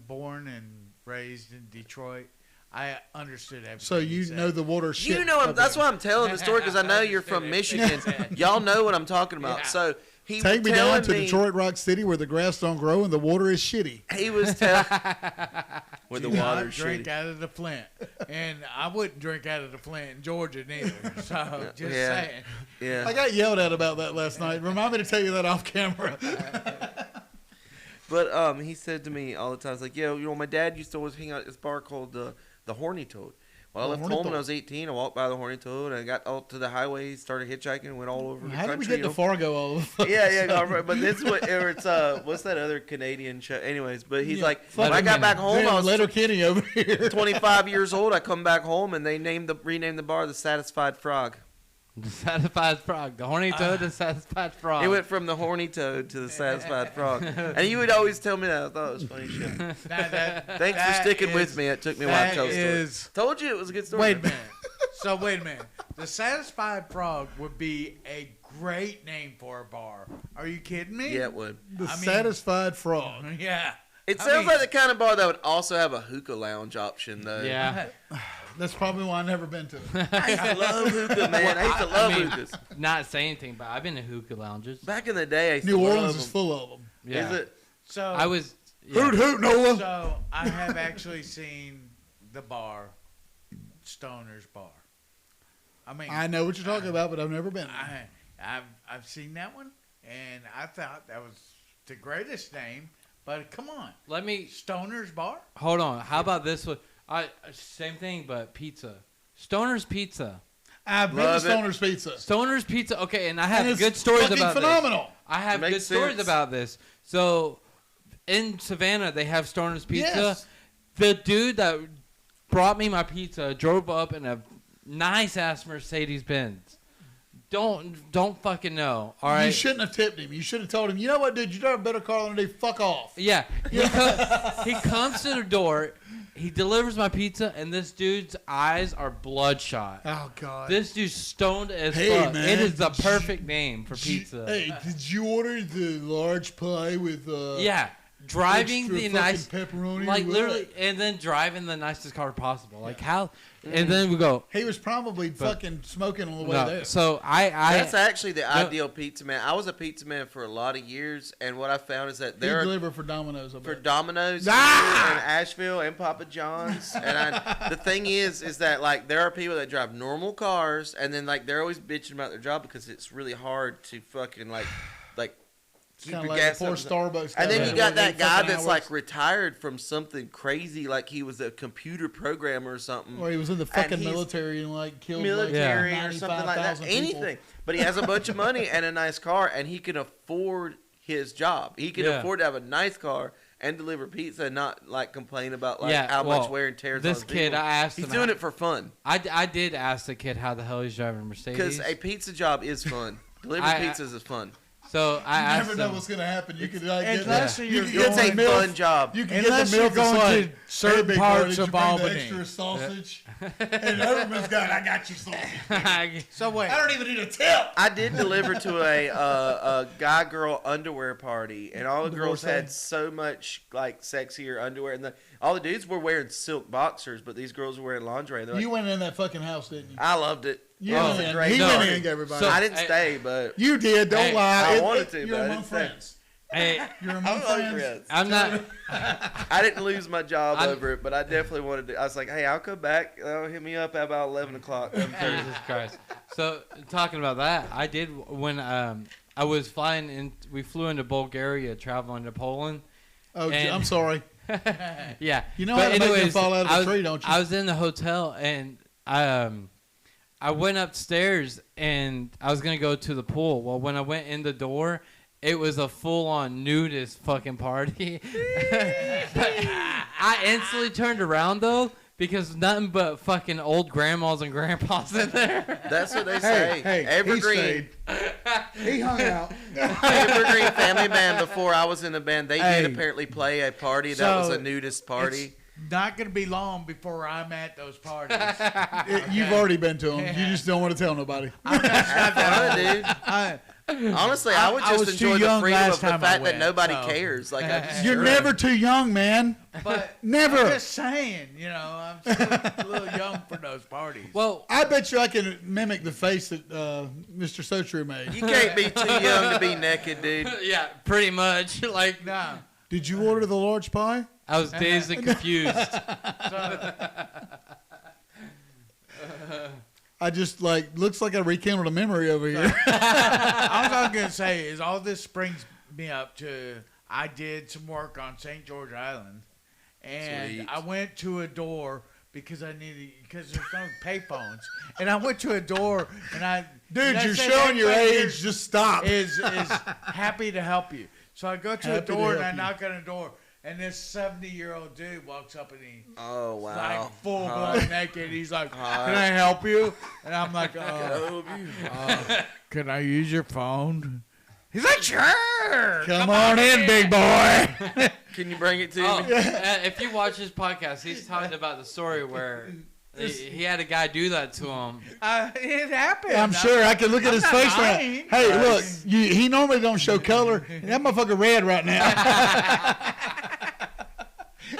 born and raised in Detroit. I understood everything. So he you said. know the water shit. You know, up that's there. why I'm telling the story because I know you're from Michigan. Y'all know what I'm talking about. Yeah. So he Take was me down telling to me Detroit Rock City where the grass don't grow and the water is shitty. he was telling where the Do not water's drink shitty. out of the Flint, and I wouldn't drink out of the Flint in Georgia neither. So just Yeah. saying. Yeah. I got yelled at about that last night. Remind me to tell you that off camera. But he said to me all the time, he's like, yeah, you know, my dad used to always hang out at this bar called the Horny Toad. Well, I The left Horny home when Toad. I was 18. I walked by the Horny Toad, and I got out to the highway, started hitchhiking, went all over the How country. did we get you to know? Fargo all of a Yeah, sudden? right. But this what it's what's that other Canadian show? Anyways, but he's Yeah, like, when I got Letterkenny. back home, I Damn, was Letterkenny over here. 25 years old. I come back home, and they renamed the bar the Satisfied Frog. The Satisfied Frog. The Horny Toad, the Satisfied Frog. It went from the Horny Toad to the Satisfied Frog, and you would always tell me that. I thought it was funny shit. Thanks for sticking with me. It took me a while to tell the story. Told you it was a good story. Wait a minute. So wait a minute. The Satisfied Frog would be a great name for a bar. Are you kidding me? Yeah, it would. The I mean- Satisfied Frog. Yeah. It I sounds mean- like the kind of bar that would also have a hookah lounge option, though. Yeah. That's probably why I've never been to it. I used to love hookah, man. I used to love hookahs. Not saying anything, but I've been to hookah lounges. Back in the day, I used New to Orleans love is them. full of them. Yeah. Is it? So I was. Yeah. Hoot hoot, Noah. So I have actually seen the bar, Stoner's Bar. I mean, I know what you're talking about, but I've never been. I've seen that one, and I thought that was the greatest name. But come on, Let me Stoner's Bar. hold on. How about this one? Same thing, but pizza. Stoner's Pizza. I've been to Love it. Stoner's Pizza. Stoner's Pizza. Okay, and I have And it's good stories fucking about phenomenal. this. I have Makes good stories sense. about this. So, in Savannah, they have Stoner's Pizza. Yes. The dude that brought me my pizza drove up in a nice ass Mercedes Benz. Don't fucking know. All right. You shouldn't have tipped him. You should have told him, you know what, dude, you drive a better car than I do. Fuck off. Yeah. He comes to the door. He delivers my pizza, and this dude's eyes are bloodshot. Oh, God. This dude's stoned as Hey, fuck. man, It is the did you- perfect name for pizza. Hey, did you order the large pie with Yeah. Driving extra the fucking nice, pepperoni? like or what? literally, and then driving the nicest car possible. Like how, and then we go. He was probably fucking smoking on the way No, there. so I That's actually the No. ideal pizza man. I was a pizza man for a lot of years, and what I found is that He there are delivered for Domino's. I for bet. Domino's Ah! and Asheville and Papa John's. And the thing is that like there are people that drive normal cars, and then like they're always bitching about their job because it's really hard to fucking like keep Kind your of like gas the poor up. Starbucks guy And then that you got worked that 8 guy fucking that's hours. like retired from something crazy, like he was a computer programmer or something. Or he was in the fucking he's military and like killed Military like or something like that. 95,000 people. Anything. But he has a bunch of money and a nice car, and he can afford his job. He can Yeah. afford to have a nice car and deliver pizza and not like complain about like Yeah, how much well, wear and tear is on this his kid. vehicle. I asked He's him. doing it for fun I did ask the kid how the hell he's driving a because Mercedes. a pizza job is fun. Delivering I- pizzas is fun. So I You asked never know him. what's gonna happen. You could like get Unless you you're could going- It's get a the milk. fun job. You can Unless get the you're milk that's going like, to certain hey, big parts boy, did you of bring the Albany. extra sausage. And Overman's got, I got you sausage. So wait, I don't even need a tip. I did deliver to a guy girl underwear party, and all the girls Divorcee. had so much like sexier underwear, and all the dudes were wearing silk boxers, but these girls were wearing lingerie. They're like, You went in that fucking house, didn't you? I loved it. You It was went a in. great He No. went party. in and gave everybody. So- I didn't Hey. stay, but You did. Don't Hey, lie. I wanted to, You're but I among didn't say. friends. Hey, You're I among love friends. Chris. I'm not. I didn't lose my job I'm- over it, but I definitely wanted to. I was like, hey, I'll come back. Hit me up at about 11 o'clock. Jesus Christ. So talking about that, I did when I was flying in. We flew into Bulgaria, traveling to Poland. Oh, And- I'm sorry. Yeah. You know But how to make them anyways, fall out of I a was- tree, don't you? I was in the hotel and I went upstairs and I was gonna go to the pool. Well, when I went in the door, it was a full-on nudist fucking party. I instantly turned around though because nothing but fucking old grandmas and grandpas in there. That's what they say. Hey, Evergreen. He hung out. Evergreen family band. Before I was in the band, they Hey. did apparently play a party that was So, a nudist party. It's not going to be long before I'm at those parties. You've already been to them. You just don't want to tell nobody. Have fun, dude. Honestly, I would I just was too enjoy the young freedom last of the time I fact that went, nobody so. cares. Like I just, You're never too young, man. But Never. I'm just saying, I'm still a little young for those parties. Well, I bet you I can mimic the face that Mr. Sotru made. You can't be too young to be naked, dude. yeah, pretty much. Like, no. Did you order the large pie? I was dazed and confused. I just looks like I rekindled a memory over here. All I'm going to say is all this brings me up to I did some work on St. George Island, and Sweet. I went to a door because there's no payphones, and I went to a door and Dude, I you're said, showing your "Everybody here age. Just stop. is happy to help you." So I go to a Happy to door and I help you. knock on a door, and this 70-year-old dude walks up and he. Oh wow. Like full blown naked. He's like, "Can I help you?" And I'm like, "Can I use your phone?" He's like, "Sure." Come on in, big boy. Can you bring it to Oh, me? if you watch his podcast, he's talking about the story where he had a guy do that to him. It happened. I'm sure I can look at his not face right. lying. Hey, look, he normally don't show color. And that motherfucker red right now.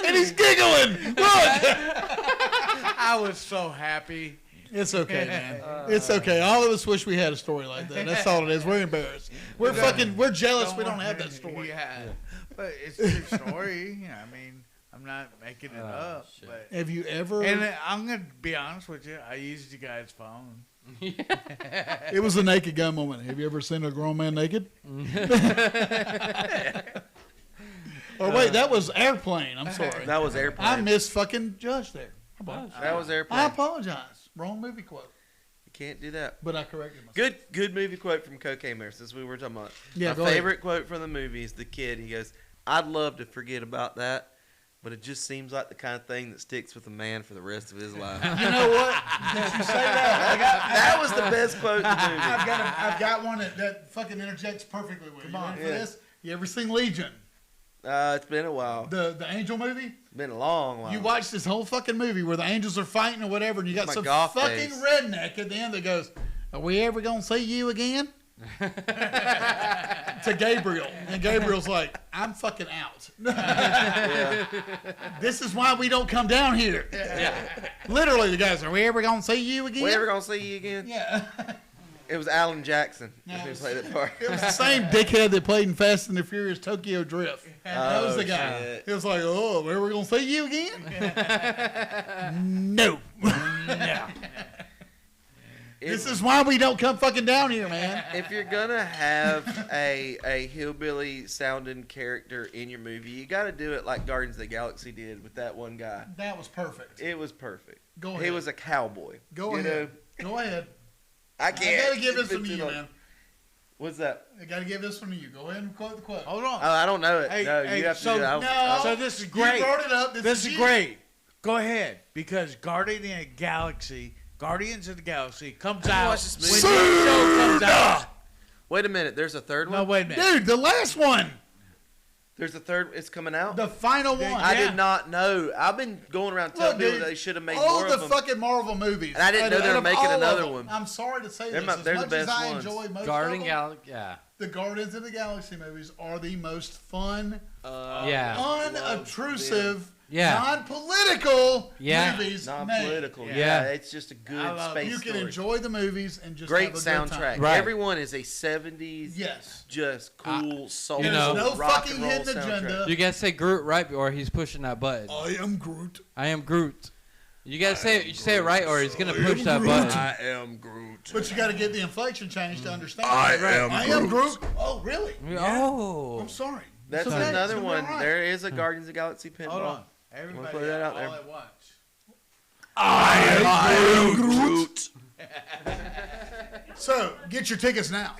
And he's giggling. Look. I was so happy. It's okay, man. It's okay. All of us wish we had a story like that. That's all it is. We're embarrassed. We're jealous we don't have that story. Yeah. But it's a true story. I mean, I'm not making it up. shit. But Have you ever? and I'm gonna be honest with you. I used the guy's phone. It was a naked gun moment. Have you ever seen a grown man naked? Or wait, that was airplane. I'm sorry. That was airplane. I missed fucking Judge there. That was airplane. I apologize. Wrong movie quote. You can't do that. But I corrected myself. Good movie quote from Cocaine Bear, since we were talking about. Yeah, My go ahead. favorite quote from the movie is the kid. He goes, "I'd love to forget about that, but it just seems like the kind of thing that sticks with a man for the rest of his life." You know what? Did you say that? That was the best quote in the movie. I've got one that fucking interjects perfectly with you. Come on. Ready for Yeah. this? You ever seen Legion? It's been a while. The Angel movie? It's been a long while. You watch this whole fucking movie where the angels are fighting or whatever, and you got My some golf fucking days. redneck at the end that goes, "Are we ever gonna see you again?" To Gabriel, and Gabriel's like, "I'm fucking out. Yeah. This is why we don't come down here." Yeah. Literally, the guys, "Are we ever gonna see you again?" We ever gonna see you again? Yeah. It was Alan Jackson No, who it was- played that part. It was the same dickhead that played in Fast and the Furious Tokyo Drift. That was the guy. shit. He was like, "Oh, where we gonna see you again?" No. This is why we don't come fucking down here, man. If you're gonna have a hillbilly sounding character in your movie, you got to do it like Guardians of the Galaxy did with that one guy. That was perfect. It was perfect. Go He ahead. was a cowboy. Go You ahead. Go ahead. I I can't. gotta give this It's one to too you, long. man. What's that? I gotta give this one to you. Go ahead and quote the quote. Hold on. Oh, I don't know it. Hey, no, hey, you have to so- do it. No. So this is You great. brought it up. This is you. great. Go ahead, because Guardians of the Galaxy comes I out watched this when movie. this show comes out. Wait a minute. There's a third No, one. wait a minute. Dude, the last one. There's a third. It's coming out. The final one. I Yeah. did not know. I've been going around telling Look, people dude, they should have made all more the of them. fucking Marvel movies. And I didn't know they out were of making all of another them, one. I'm sorry to say They're this. my- As they're the much as best I ones. enjoy most Guardian of them, Galaxy. Yeah. the Guardians of the Galaxy movies are the most fun, Yeah. unobtrusive, Yeah. non-political Yeah. movies made. Non-political. Yeah. Yeah. It's just a good I love it. space You can story. enjoy the movies and just Great have a good soundtrack. time. Right. Everyone is a 70s, Yes. just cool, soul, you know- No rock fucking and roll hidden soundtrack. agenda. You gotta say Groot right, or he's pushing that button. I am Groot. I am Groot. You gotta say it. You say it right, or he's gonna push that button. I am Groot. But you got to get the inflection change to understand. I Right. am I am Groot. Groot. Oh, really? Oh. I'm sorry. That's It's okay. another It's one. all right. There is a Guardians of the Galaxy pinball. Hold on. Everybody put that out all there. at once. I am Groot. So get your tickets now.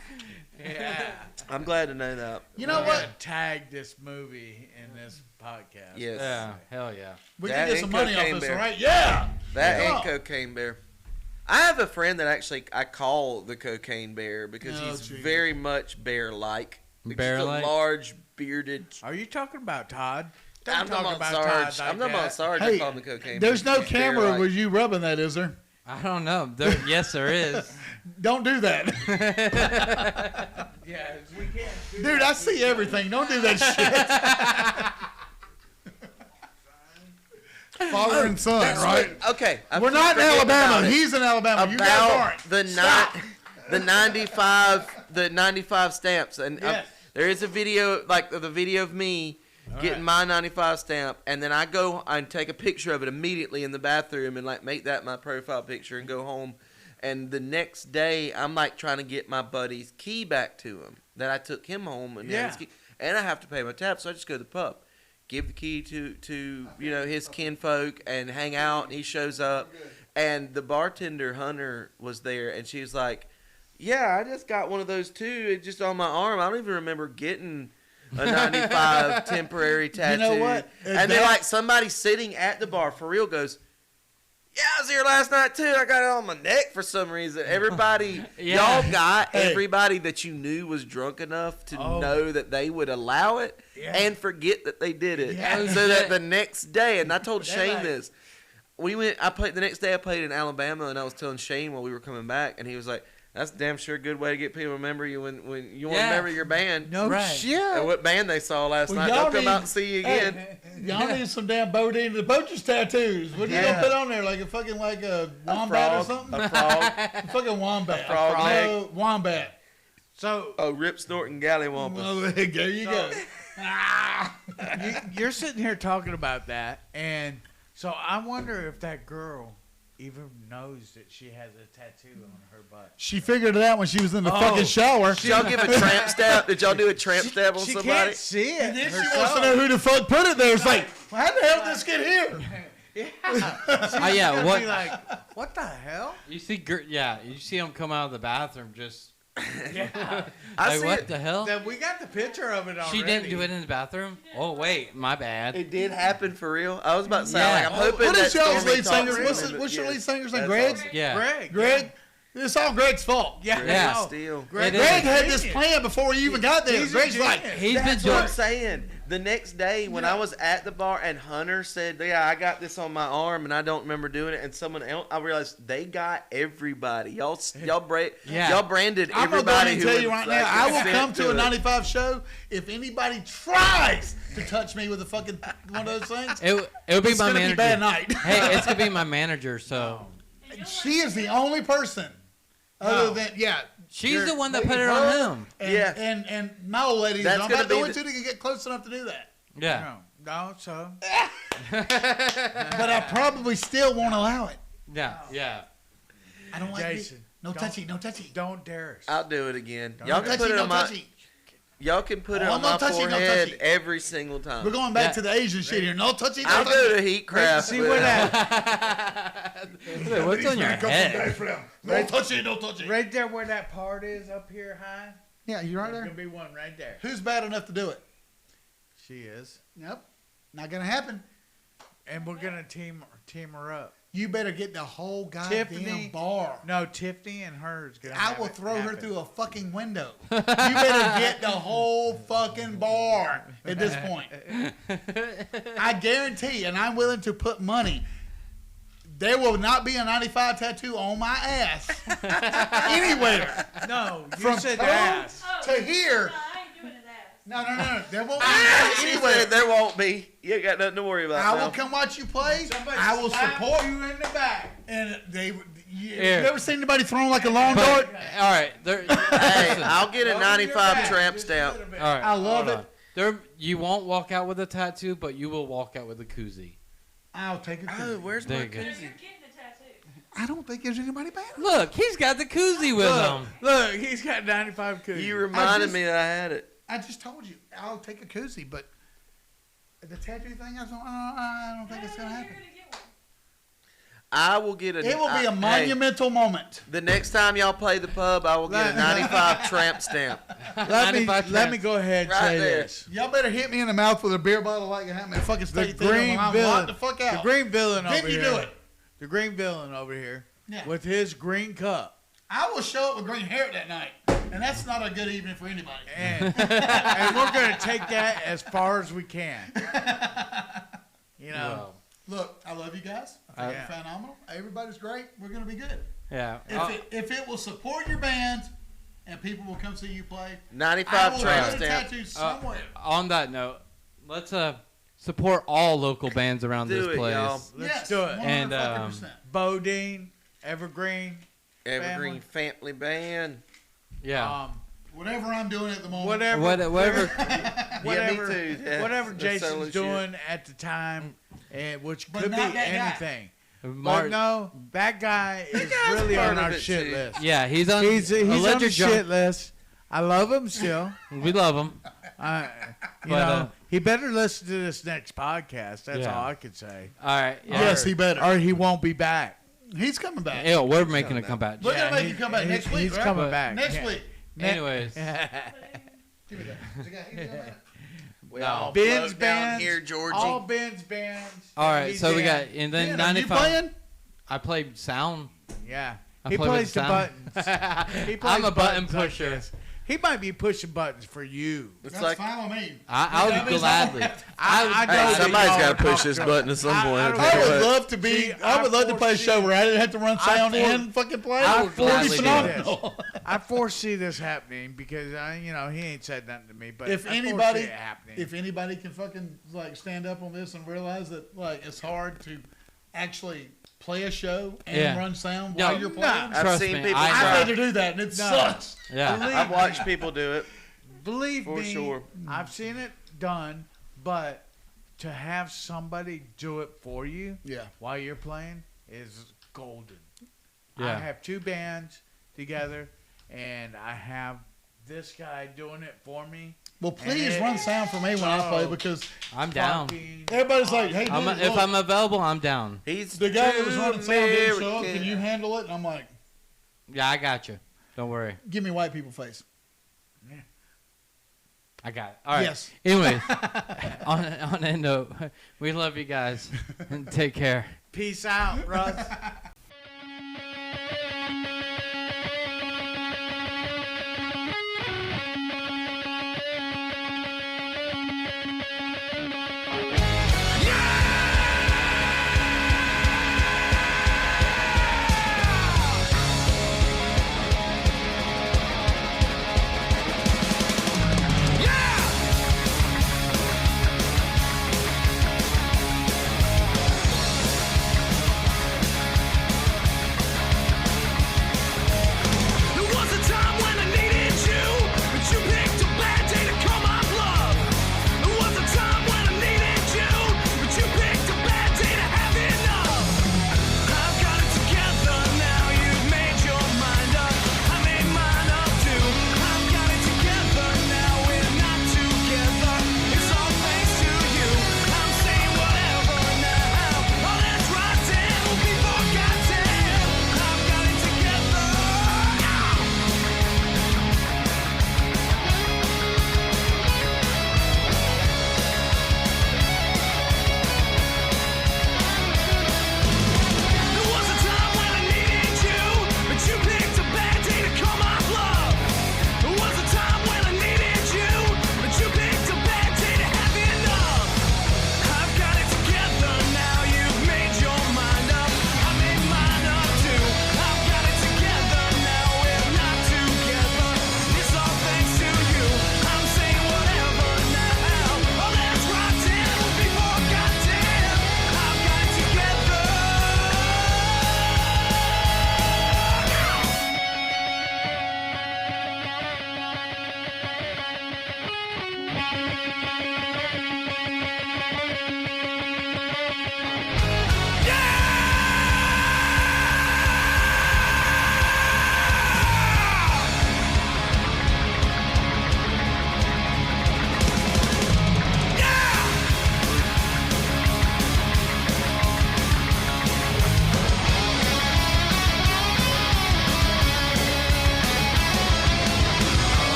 Yeah. I'm glad to know that. You know We're what? gonna tag this movie in this podcast. Yes. Yeah, hell yeah. We That can get some and money off Cocaine this, Bear. all right? Yeah. That Come and on. Cocaine Bear. I have a friend that actually I call the Cocaine Bear because Oh, he's Jesus. very much bear-like. He's just Bear-like? a large, bearded. Are you talking about Todd? Don't I'm talk not about Sarge. Todd like I'm not about that. Sarge. Hey, I call him the Cocaine There's Bear. no camera Bear-like. with you rubbing that, is there? I don't know. Yes, there is. Don't do that. Yeah, we can't. Do Dude, I see everything. Don't do that shit. Father and son, That's right? what- okay. I We're keep not in forgetting Alabama. about it. He's in Alabama. You guys About aren't. the 95 stamps, and Yes. there is a video, like the video of me getting my 95 stamp, and then I go and take a picture of it immediately in the bathroom and like make that my profile picture and go home. And the next day, I'm like trying to get my buddy's key back to him that I took him home, and had his key, and I have to pay my tab, so I just go to the pub, give the key to his kinfolk, and hang out. And he shows up, and the bartender Hunter was there, and she was like, "Yeah, I just got one of those too. It's just on my arm. I don't even remember getting a 95 temporary tattoo." You know what? And then like somebody sitting at the bar for real goes, "Yeah, I was here last night too. I got it on my neck for some reason." Everybody, Yeah. y'all got Hey. everybody that you knew was drunk enough to Oh. know that they would allow it Yeah. and forget that they did it. Yeah. So that the next day, and I told They're Shane like- this. I played the next day. I played in Alabama, and I was telling Shane while we were coming back, and he was like, "That's damn sure a good way to get people to remember you when you want to Yeah. remember your band." No Right. shit. And what band they saw last Well, night? y'all They'll come need- out and see you again. Hey, y'all need some damn Bodine the Poacher's tattoos. What are you Yeah. gonna put on there? Like a fucking like a wombat or something? A frog. Fucking wombat. A frog leg. No, wombat. So A rip snorting gallywampus. Well, there you go. you're sitting here talking about that, and so I wonder if that girl even knows that she has a tattoo on her butt. She figured it out when she was in the Oh. fucking shower. Did y'all give a tramp stab? Did y'all do a tramp stab on She somebody? can't see it. And then she herself. wants to know who the fuck put it there. It's like, well, how the hell did this get here? Oh yeah. She'd What? be like, what the hell? You see? You see him come out of the bathroom just. Yeah. I Like see what it. the hell? Then we got the picture of it already. She didn't do it in the bathroom. Oh wait, my bad. It did happen for real. I was about to say, Yeah. like, I'm hoping What that is y'all's Stormy lead talks singer? to What's, him, it, what's your but lead singer's yes, name? that's Greg? awesome. Yeah. Greg. Greg? It's all Greg's fault. Yeah. Yeah. no. Still. Greg, It is. Greg had this genius. plan before he even got there. He's a Greg's like, genius. He's been That's what doing. I'm saying. The next day when I was at the bar and Hunter said, "Yeah, I got this on my arm and I don't remember doing it," and someone else, I realized they got everybody. Y'all Yeah. branded I'm going everybody to who tell would you right like now, I will consent come to a it. 95 show if anybody tries to touch me with a fucking one of those things. It would be It's my going to manager. be bad night. Hey, it's gonna be my manager. So She is the only person other than, she's the one that lady put it her on him. And, Yeah. and my old lady is That's I'm gonna about the be only the- two that can get close enough to do that. Yeah. No, so. But I probably still won't allow it. Yeah. Yeah. I don't like it. Jason, No don't- touchy, no touchy. Don't dare us. I'll do it again. No Y'all can touchy, put it no on my. touchy. Y'all can put it Oh, on no my touchy, no forehead touchy. every single time. We're going back Yeah. to the Asian shit here. No touchy, no I'll touchy. do the heat craft. See where that What's on your head? No touchy, no touchy. right there where that part is up here high? Yeah, you right There's there. gonna be one right there. Who's bad enough to do it? She is, Nope. Not gonna happen. and we're gonna team her up. You better get the whole goddamn Tiffany. bar. No, Tiffany and her is gonna. I have will it throw her happen. through a fucking window. You better get the whole fucking bar at this point. I guarantee, and I'm willing to put money, there will not be a 95 tattoo on my ass anywhere. No, you From said toe ass. to here. No, I ain't doing his ass. No. There won't be She anywhere. said there won't be. You ain't got nothing to worry about. I now. will come watch you play. Somebody I will slap support you in the back. And they would. You Here. ever seen anybody throwing like a long But, dart? all right. There, Hey, listen, I'll get a Over your 95 back, tramp just a stamp. little bit. all right. I love hold it. on. There, you won't walk out with a tattoo, but you will walk out with a koozie. I'll take it. Oh, where's There my you go. So koozie? you're getting the tattoo. I don't think there's anybody bad. Look, he's got the koozie with him. Look, he's got 95 cookies. You reminded just- me that I had it. I just told you I'll take a koozie, but the tattoo thing, I don't think it's gonna You're happen. gonna get one. I will get a. It will be a hey, monumental moment. the next time y'all play the pub, I will get a 95 tramp stamp. Let me go ahead and Right say there. this. Y'all better hit me in the mouth with a beer bottle like it happened at fucking The State Theater. green I'm villain, locked the fuck out. the green villain Didn't over you here. do it? The green villain over here Yeah. with his green cup. I will show up with green hair that night, and that's not a good evening for anybody. And, and we're going to take that as far as we can. You know, Well, Look, I love you guys. I think you're phenomenal. Everybody's great. We're going to be good. yeah. If it will support your band and people will come see you play, I 95 will tramp put a stamp. tattoo somewhere. On that note, let's support all local bands around Do this it, place. y'all. let's do it. And, 100%. Bodine, Evergreen, Evergreen family band. Yeah. Whatever I'm doing at the moment. whatever, Whatever. whatever, Yeah, me too. Yeah, whatever that's Jason's totally doing at the time, and which But could be not that guy. anything. But Martin, no, that guy is guy's really part on of our it, shit too. list. yeah, he's on. He's on the Electric Jump. shit list. I love him still. We love him. You But, know, he better listen to this next podcast. That's Yeah. all I can say. All right. Yeah. Yes, he better. Or he won't be back. He's coming back. Ew, we're making a comeback. We're gonna make he- him come back he- next week. He's right? coming But- back. Next Yeah. week. Anyways, Give me that. Is the guy here doing that? We No. all Ben's float down bands, here, Georgie. all Ben's bands. all right. He's So we in. got and then Man, are you 95. playing? I played sound. Yeah. I He play with plays the sound. buttons. He plays I'm a button buttons like pusher. this. He might be pushing buttons for you. It's That's like, fine with me. I That would means gladly. I hey, know somebody's that y'all got to are push this comfortable. button at some I- point. I I'll don't tell I you would what. love to be. See, I would love to play a show where I didn't have to run sound and fucking play. I It would would be gladly do phenomenal. I foresee this happening because he ain't said nothing to me. But If I foresee anybody, it happening. if anybody can fucking like stand up on this and realize that like it's hard to actually play a show and Yeah. run sound No, while you're playing. I've Trust seen me, people I've try. had to do that and it sucks. Yeah. Believe I've me. watched people do it. Believe For me, sure. I've seen it done, but to have somebody do it for you Yeah. while you're playing is golden. Yeah. I have two bands together, and I have this guy doing it for me. Well, please And run sound for me when I play because I'm down. Fucking- everybody's like, "Hey, dude, If look, I'm available, I'm down. He's the guy that was too running sound didn't show up. American. Can you handle it?" And I'm like, Yeah, I got you. Don't worry. "Give me white people face." I got it. All right. Yes. Anyways, on that note, we love you guys. Take care. Peace out, Russ.